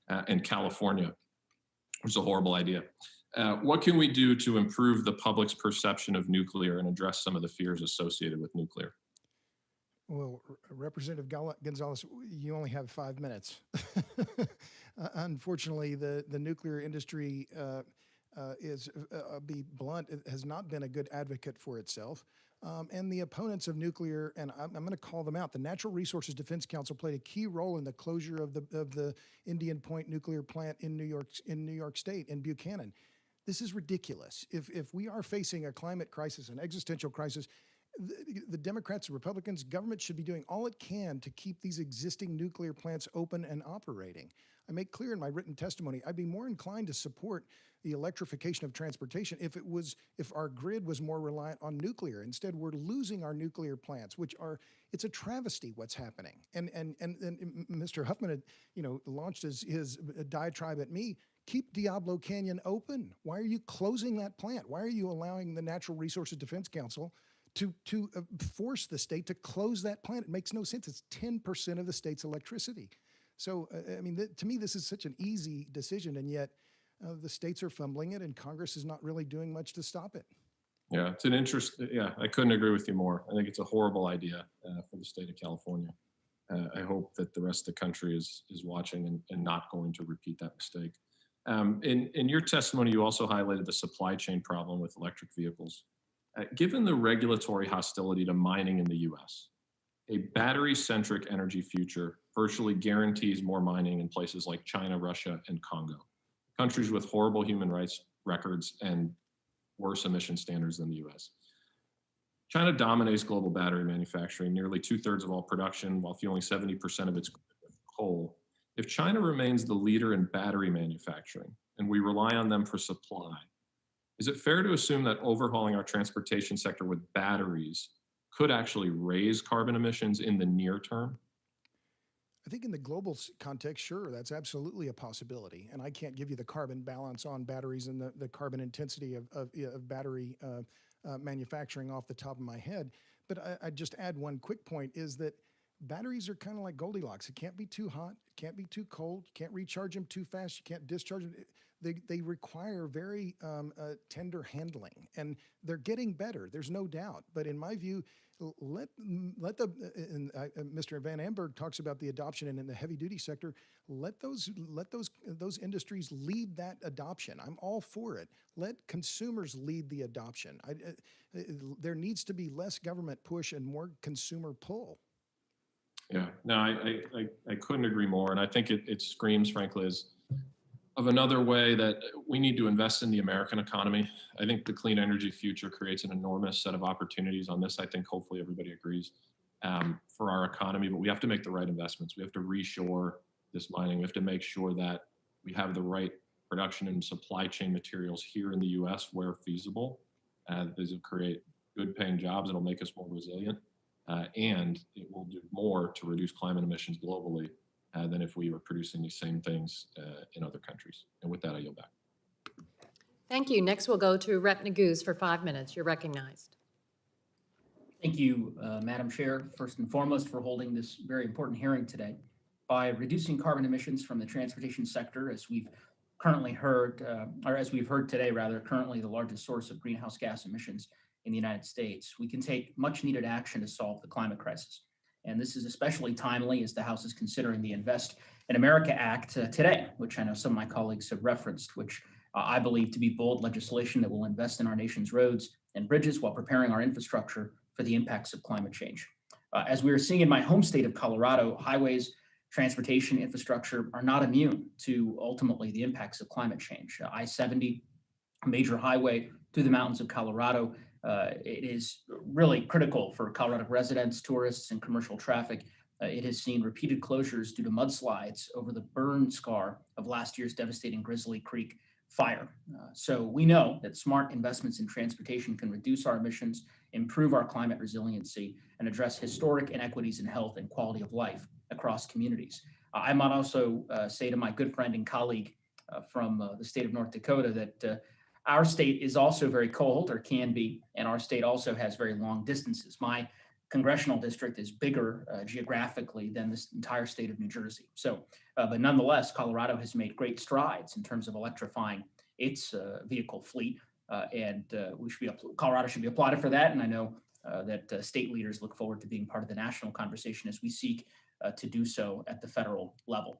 and California. It's a horrible idea. What can we do to improve the public's perception of nuclear and address some of the fears associated with nuclear? Well, Representative Gonzalez, you only have 5 minutes. Unfortunately, the nuclear industry be blunt, it has not been a good advocate for itself. And the opponents of nuclear, and I'm going to call them out, the Natural Resources Defense Council played a key role in the closure of the Indian Point nuclear plant in New York State, in Buchanan. This is ridiculous. If we are facing a climate crisis, an existential crisis, the Democrats, Republicans, government should be doing all it can to keep these existing nuclear plants open and operating. I make clear in my written testimony, I'd be more inclined to support the electrification of transportation if our grid was more reliant on nuclear. Instead, we're losing our nuclear plants, it's a travesty what's happening. And Mr. Huffman had, launched his diatribe at me. Keep Diablo Canyon open. Why are you closing that plant? Why are you allowing the Natural Resources Defense Council to force the state to close that plant? It makes no sense. It's 10% of the state's electricity. So, to me, this is such an easy decision, and yet the states are fumbling it, and Congress is not really doing much to stop it. Yeah, I couldn't agree with you more. I think it's a horrible idea for the state of California. I hope that the rest of the country is watching and not going to repeat that mistake. In your testimony, you also highlighted the supply chain problem with electric vehicles. Given the regulatory hostility to mining in the US, a battery-centric energy future virtually guarantees more mining in places like China, Russia, and Congo, countries with horrible human rights records and worse emission standards than the US. China dominates global battery manufacturing, nearly 2/3 of all production, while fueling 70% of its coal. If China remains the leader in battery manufacturing and we rely on them for supply, is it fair to assume that overhauling our transportation sector with batteries could actually raise carbon emissions in the near term? I think in the global context, sure, that's absolutely a possibility. And I can't give you the carbon balance on batteries and the carbon intensity of battery manufacturing off the top of my head. But I'd just add one quick point is that batteries are kind of like Goldilocks. It can't be too hot, it can't be too cold, you can't recharge them too fast, you can't discharge them. They require very tender handling, and they're getting better, there's no doubt. But in my view, let the Mr. Van Amberg talks about the adoption and in the heavy duty sector. Let those industries lead that adoption. I'm all for it. Let consumers lead the adoption. There needs to be less government push and more consumer pull. Yeah, no, I couldn't agree more. And I think it screams, frankly, as of another way that we need to invest in the American economy. I think the clean energy future creates an enormous set of opportunities on this. I think hopefully everybody agrees for our economy, but we have to make the right investments. We have to reshore this mining. We have to make sure that we have the right production and supply chain materials here in the US where feasible. This will create good paying jobs. It'll make us more resilient. And it will do more to reduce climate emissions globally than if we were producing these same things in other countries. And with that, I yield back. Thank you. Next, we'll go to Rep. Neguse for 5 minutes. You're recognized. Thank you, Madam Chair, first and foremost for holding this very important hearing today. By reducing carbon emissions from the transportation sector, as we've currently heard, or as we've heard today, rather, currently the largest source of greenhouse gas emissions in the United States, we can take much needed action to solve the climate crisis. And this is especially timely as the House is considering the Invest in America Act today, which I know some of my colleagues have referenced, which I believe to be bold legislation that will invest in our nation's roads and bridges while preparing our infrastructure for the impacts of climate change. As we are seeing in my home state of Colorado, highways, transportation infrastructure are not immune to ultimately the impacts of climate change. I-70, a major highway through the mountains of Colorado, it is really critical for Colorado residents, tourists, and commercial traffic. It has seen repeated closures due to mudslides over the burn scar of last year's devastating Grizzly Creek fire. So we know that smart investments in transportation can reduce our emissions, improve our climate resiliency, and address historic inequities in health and quality of life across communities. I might also say to my good friend and colleague from the state of North Dakota that our state is also very cold, or can be, and our state also has very long distances. My congressional district is bigger geographically than this entire state of New Jersey. So, but nonetheless, Colorado has made great strides in terms of electrifying its vehicle fleet, and Colorado should be applauded for that. And I know that state leaders look forward to being part of the national conversation as we seek to do so at the federal level.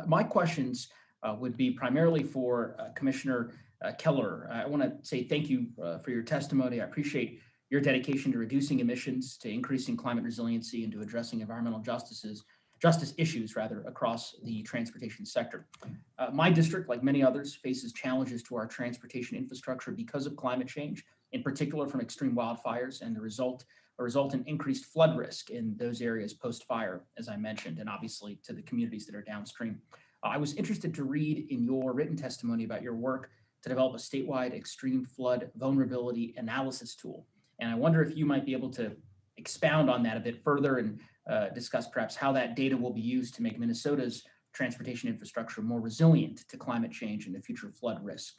My questions would be primarily for Commissioner Keller. I want to say thank you for your testimony. I appreciate your dedication to reducing emissions, to increasing climate resiliency, and to addressing environmental justice issues across the transportation sector. My district, like many others, faces challenges to our transportation infrastructure because of climate change, in particular from extreme wildfires and the resultant increased flood risk in those areas post-fire, as I mentioned, and obviously to the communities that are downstream. I was interested to read in your written testimony about your work to develop a statewide extreme flood vulnerability analysis tool. And I wonder if you might be able to expound on that a bit further and discuss perhaps how that data will be used to make Minnesota's transportation infrastructure more resilient to climate change and the future flood risk.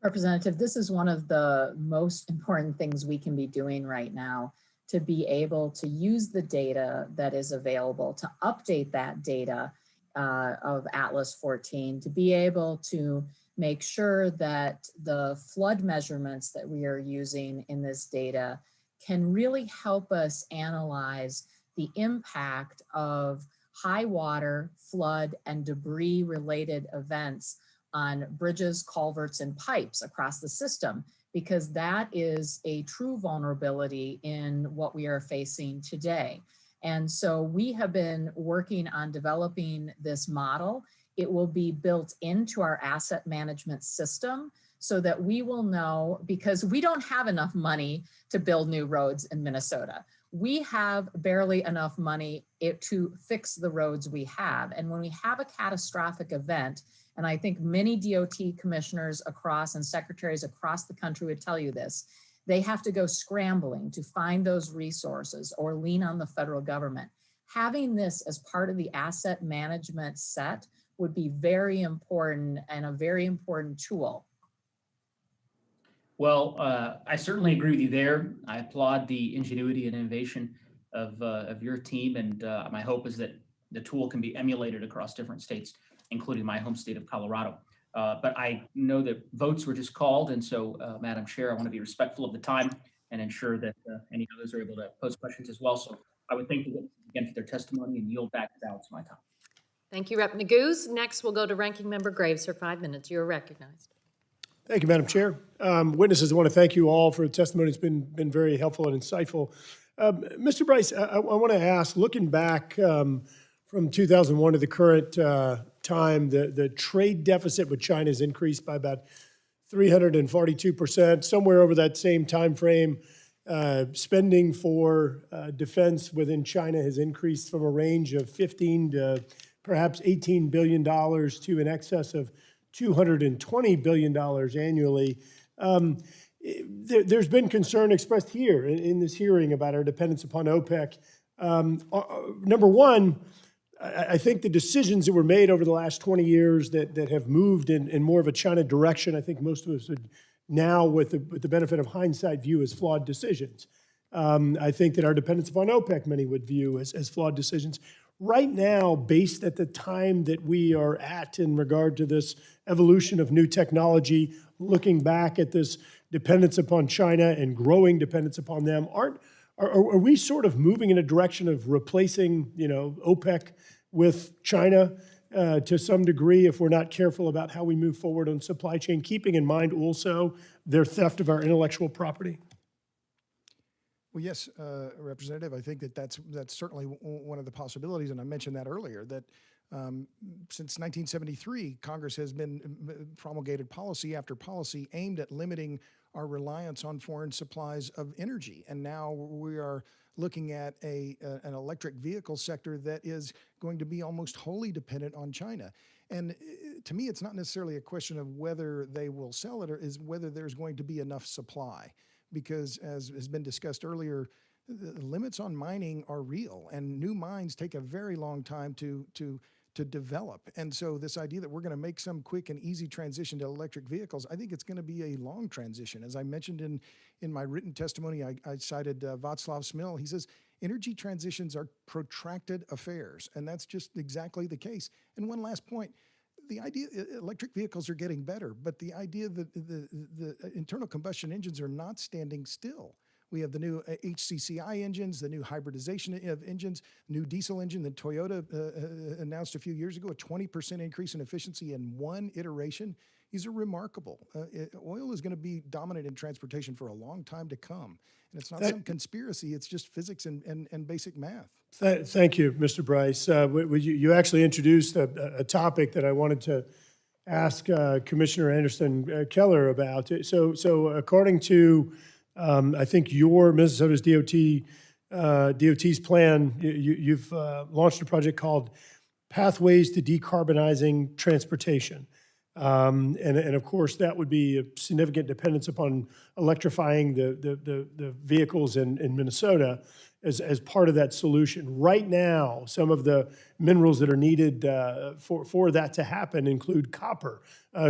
Representative, this is one of the most important things we can be doing right now, to be able to use the data that is available, to update that data of Atlas 14, to be able to make sure that the flood measurements that we are using in this data can really help us analyze the impact of high water, flood, and debris-related events on bridges, culverts, and pipes across the system, because that is a true vulnerability in what we are facing today. And so we have been working on developing this model. It will be built into our asset management system so that we will know, because we don't have enough money to build new roads in Minnesota. We have barely enough money to fix the roads we have. And when we have a catastrophic event, and I think many DOT commissioners across and secretaries across the country would tell you this, they have to go scrambling to find those resources or lean on the federal government. Having this as part of the asset management set would be very important and a very important tool. Well, I certainly agree with you there. I applaud the ingenuity and innovation of your team, and my hope is that the tool can be emulated across different states, including my home state of Colorado. But I know that votes were just called, and so, Madam Chair, I want to be respectful of the time and ensure that any others are able to pose questions as well. So I would thank the witnesses again for their testimony and yield back the balance of my time. Thank you, Rep. Neguse. Next, we'll go to Ranking Member Graves for 5 minutes. You're recognized. Thank you, Madam Chair. Witnesses, I want to thank you all for the testimony. It's been very helpful and insightful. Mr. Bryce, I want to ask, looking back from 2001 to the current time, the trade deficit with China has increased by about 342%. Somewhere over that same time frame, spending for defense within China has increased from a range of 15 to perhaps $18 billion to in excess of $220 billion annually. There's been concern expressed here in this hearing about our dependence upon OPEC. Number one, I think the decisions that were made over the last 20 years that have moved in more of a China direction, I think most of us would now, with the benefit of hindsight, view as flawed decisions. I think that our dependence upon OPEC, many would view as flawed decisions. Right now, based at the time that we are at in regard to this evolution of new technology, looking back at this dependence upon China and growing dependence upon them, are we sort of moving in a direction of replacing, OPEC with China to some degree if we're not careful about how we move forward on supply chain, keeping in mind also their theft of our intellectual property? Well, yes, Representative, I think that's certainly one of the possibilities, and I mentioned that earlier, that since 1973, Congress has been promulgated policy after policy aimed at limiting our reliance on foreign supplies of energy. And now we are looking at an electric vehicle sector that is going to be almost wholly dependent on China. And to me, it's not necessarily a question of whether they will sell it, or is whether there's going to be enough supply. Because as has been discussed earlier, the limits on mining are real, and new mines take a very long time to develop. And so this idea that we're going to make some quick and easy transition to electric vehicles, I think it's going to be a long transition. As I mentioned in my written testimony, I cited Václav Smil. He says, energy transitions are protracted affairs, and that's just exactly the case. And one last point. The idea, electric vehicles are getting better, but the idea that the internal combustion engines are not standing still. We have the new HCCI engines, the new hybridization of engines, new diesel engine that Toyota announced a few years ago, a 20% increase in efficiency in one iteration. These are remarkable. Oil is going to be dominant in transportation for a long time to come. And it's not some conspiracy, it's just physics and basic math. Thank you, Mr. Bryce. You actually introduced a topic that I wanted to ask Commissioner Anderson Keller about. So according to, I think your Minnesota's DOT's plan, you've launched a project called Pathways to Decarbonizing Transportation. And of course, that would be a significant dependence upon electrifying the vehicles in Minnesota as part of that solution. Right now, some of the minerals that are needed for that to happen include copper.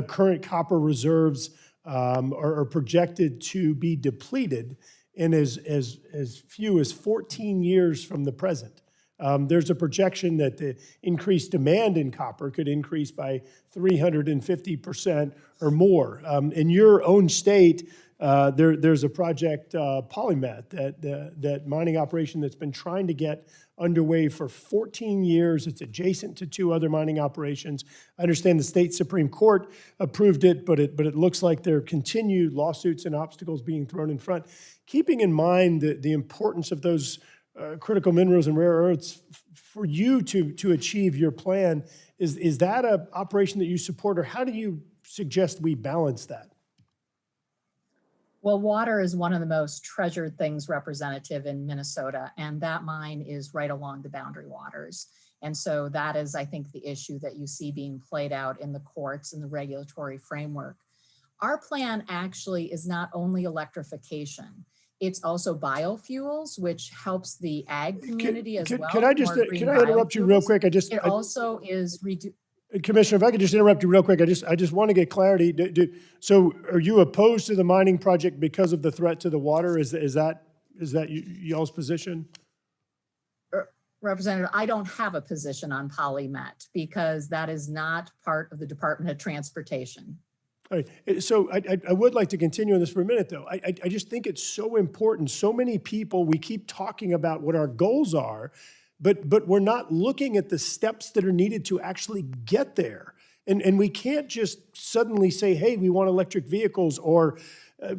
Current copper reserves are projected to be depleted in as few as 14 years from the present. There's a projection that the increased demand in copper could increase by 350% or more. In your own state, There's a project, Polymet, that mining operation that's been trying to get underway for 14 years. It's adjacent to 2 other mining operations. I understand the state Supreme Court approved it, but it looks like there are continued lawsuits and obstacles being thrown in front. Keeping in mind the importance of those critical minerals and rare earths for you to achieve your plan, is that an operation that you support, or how do you suggest we balance that? Well, water is one of the most treasured things, Representative, in Minnesota, and that mine is right along the boundary waters. And so that is, I think, the issue that you see being played out in the courts and the regulatory framework. Our plan actually is not only electrification, it's also biofuels, which helps the ag community as well. Can I interrupt you real quick? It also is Commissioner, if I could just interrupt you real quick, I just want to get clarity. So are you opposed to the mining project because of the threat to the water? Is that y'all's position? Representative, I don't have a position on Polymet because that is not part of the Department of Transportation. All right. So I would like to continue on this for a minute, though. I just think it's so important. So many people, we keep talking about what our goals are, but we're not looking at the steps that are needed to actually get there. And we can't just suddenly say, hey, we want electric vehicles, or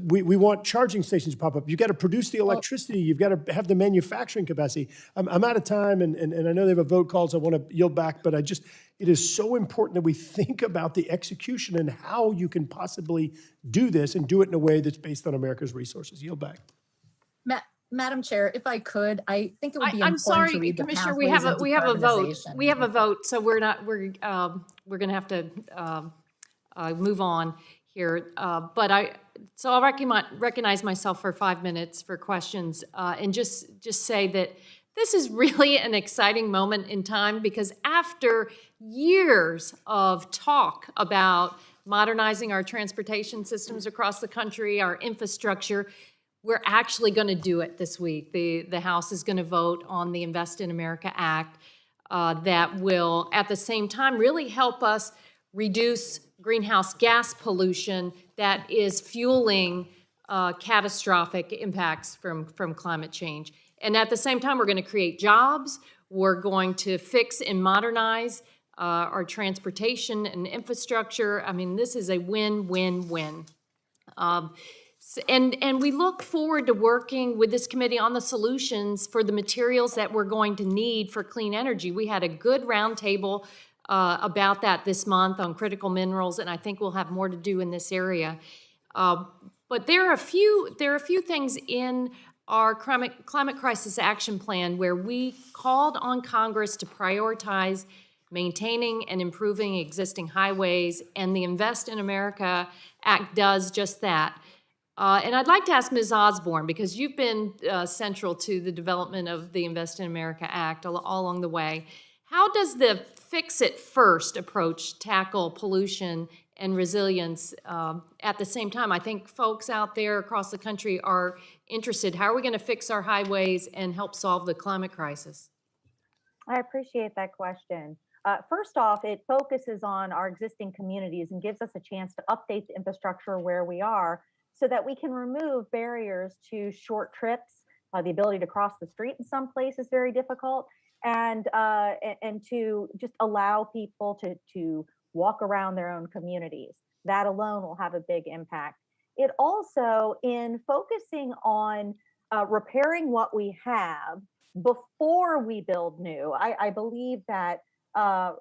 we want charging stations to pop up. You've got to produce the electricity. You've got to have the manufacturing capacity. I'm out of time, and I know they have a vote call, so I want to yield back, but it is so important that we think about the execution and how you can possibly do this and do it in a way that's based on America's resources. Yield back. Madam Chair, if I could, I think it would be I'm important sorry, to read the Commissioner, pathways of we have a vote. decarbonization. We have a vote, so we're going to have to move on here. But I'll recognize myself for 5 minutes for questions, and just say that this is really an exciting moment in time, because after years of talk about modernizing our transportation systems across the country, our infrastructure, we're actually going to do it this week. The House is going to vote on the Invest in America Act that will, at the same time, really help us reduce greenhouse gas pollution that is fueling catastrophic impacts from climate change. And at the same time, we're going to create jobs. We're going to fix and modernize our transportation and infrastructure. I mean, this is a win-win-win. And we look forward to working with this committee on the solutions for the materials that we're going to need for clean energy. We had a good roundtable about that this month on critical minerals, and I think we'll have more to do in this area. But there are a few things in our climate crisis action plan where we called on Congress to prioritize maintaining and improving existing highways, and the Invest in America Act does just that. And I'd like to ask Ms. Osborne, because you've been central to the development of the Invest in America Act all along the way. How does the fix-it-first approach tackle pollution and resilience at the same time? I think folks out there across the country are interested. How are we going to fix our highways and help solve the climate crisis? I appreciate that question. First off, it focuses on our existing communities and gives us a chance to update the infrastructure where we are, so that we can remove barriers to short trips. The ability to cross the street in some places is very difficult, and to just allow people to walk around their own communities. That alone will have a big impact. It also, in focusing on repairing what we have before we build new, I believe that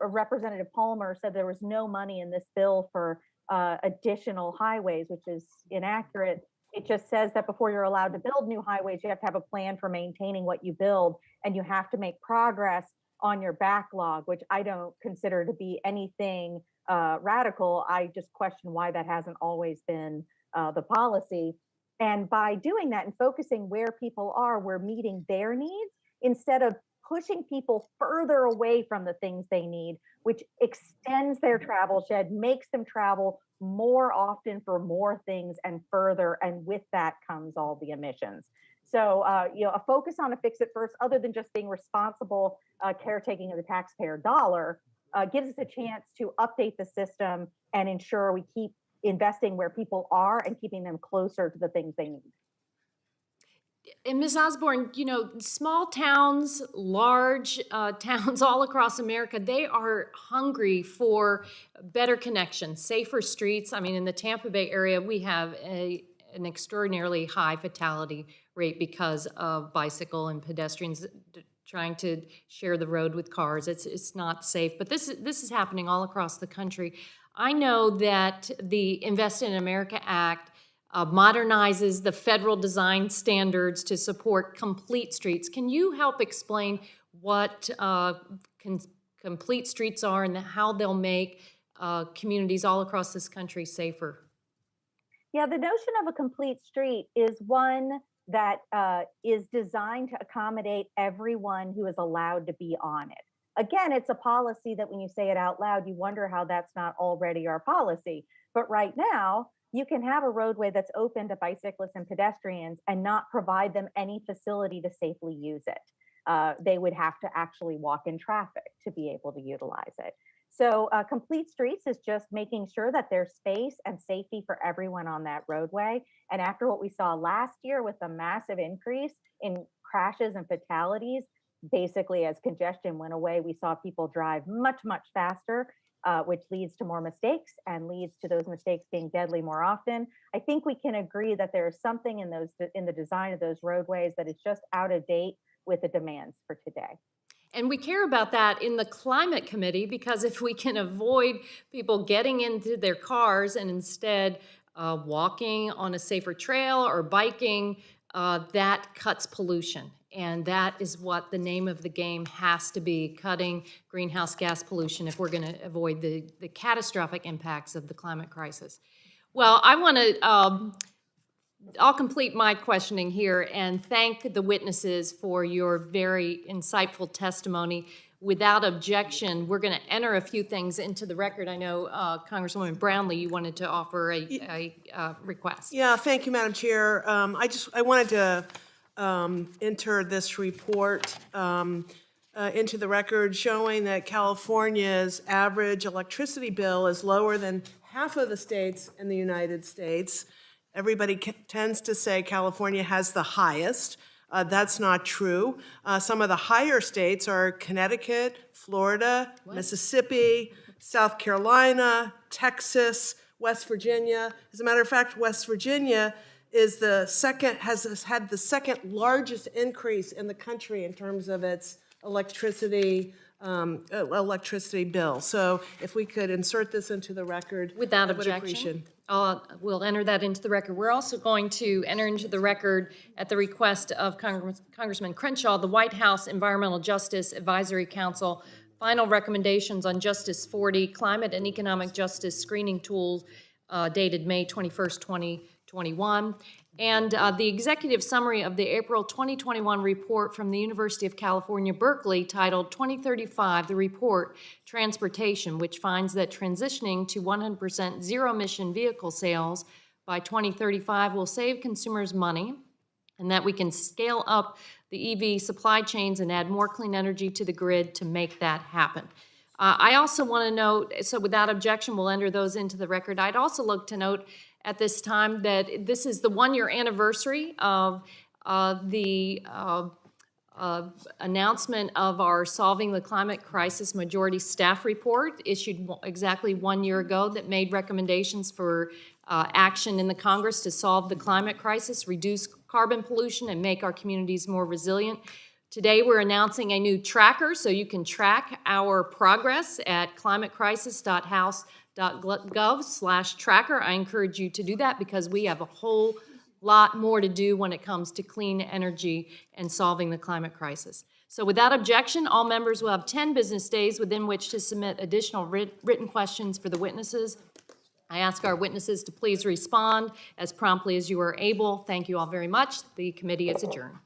Representative Palmer said there was no money in this bill for additional highways, which is inaccurate. It just says that before you're allowed to build new highways, you have to have a plan for maintaining what you build, and you have to make progress on your backlog, which I don't consider to be anything radical. I just question why that hasn't always been the policy. And by doing that and focusing where people are, we're meeting their needs instead of pushing people further away from the things they need, which extends their travel shed, makes them travel more often for more things and further, and with that comes all the emissions. So, a focus on a fix it first, other than just being responsible caretaking of the taxpayer dollar, gives us a chance to update the system and ensure we keep investing where people are and keeping them closer to the things they need. And Ms. Osborne, you know, small towns, large towns all across America, they are hungry for better connections, safer streets. I mean, in the Tampa Bay area, we have an extraordinarily high fatality rate because of bicycle and pedestrians trying to share the road with cars. It's not safe, but this is happening all across the country. I know that the Invest in America Act modernizes the federal design standards to support complete streets. Can you help explain what complete streets are and how they'll make communities all across this country safer? Yeah, the notion of a complete street is one that is designed to accommodate everyone who is allowed to be on it. Again, it's a policy that when you say it out loud, you wonder how that's not already our policy. But right now, you can have a roadway that's open to bicyclists and pedestrians and not provide them any facility to safely use it. They would have to actually walk in traffic to be able to utilize it. So complete streets is just making sure that there's space and safety for everyone on that roadway. And after what we saw last year with a massive increase in crashes and fatalities, basically as congestion went away, we saw people drive much, much faster, which leads to more mistakes and leads to those mistakes being deadly more often. I think we can agree that there is something in the design of those roadways that is just out of date with the demands for today. And we care about that in the Climate Committee because if we can avoid people getting into their cars and instead walking on a safer trail or biking, that cuts pollution. And that is what the name of the game has to be, cutting greenhouse gas pollution if we're going to avoid the catastrophic impacts of the climate crisis. Well, I want to I'll complete my questioning here and thank the witnesses for your very insightful testimony. Without objection, we're going to enter a few things into the record. I know Congresswoman Brownlee, you wanted to offer a request. Yeah, thank you, Madam Chair. I wanted to enter this report into the record showing that California's average electricity bill is lower than half of the states in the United States. Everybody tends to say California has the highest. That's not true. Some of the higher states are Connecticut, Florida, Mississippi, South Carolina, Texas, West Virginia. As a matter of fact, West Virginia is has had the second largest increase in the country in terms of its electricity bill. So if we could insert this into the record. Without I would objection. appreciate. We'll enter that into the record. We're also going to enter into the record at the request of Congressman Crenshaw, the White House Environmental Justice Advisory Council, final recommendations on Justice 40, Climate and Economic Justice Screening Tools, dated May 21st, 2021, and the executive summary of the April 2021 report from the University of California, Berkeley, titled 2035, the report Transportation, which finds that transitioning to 100% zero-emission vehicle sales by 2035 will save consumers money, and that we can scale up the EV supply chains and add more clean energy to the grid to make that happen. I also want to note, so without objection, we'll enter those into the record. I'd also like to note at this time that this is the one-year anniversary of the announcement of our Solving the Climate Crisis Majority Staff Report, issued exactly 1 year ago, that made recommendations for action in the Congress to solve the climate crisis, reduce carbon pollution, and make our communities more resilient. Today, we're announcing a new tracker, so you can track our progress at climatecrisis.house.gov/tracker. I encourage you to do that because we have a whole lot more to do when it comes to clean energy and solving the climate crisis. So without objection, all members will have 10 business days within which to submit additional written questions for the witnesses. I ask our witnesses to please respond as promptly as you are able. Thank you all very much. The committee is adjourned.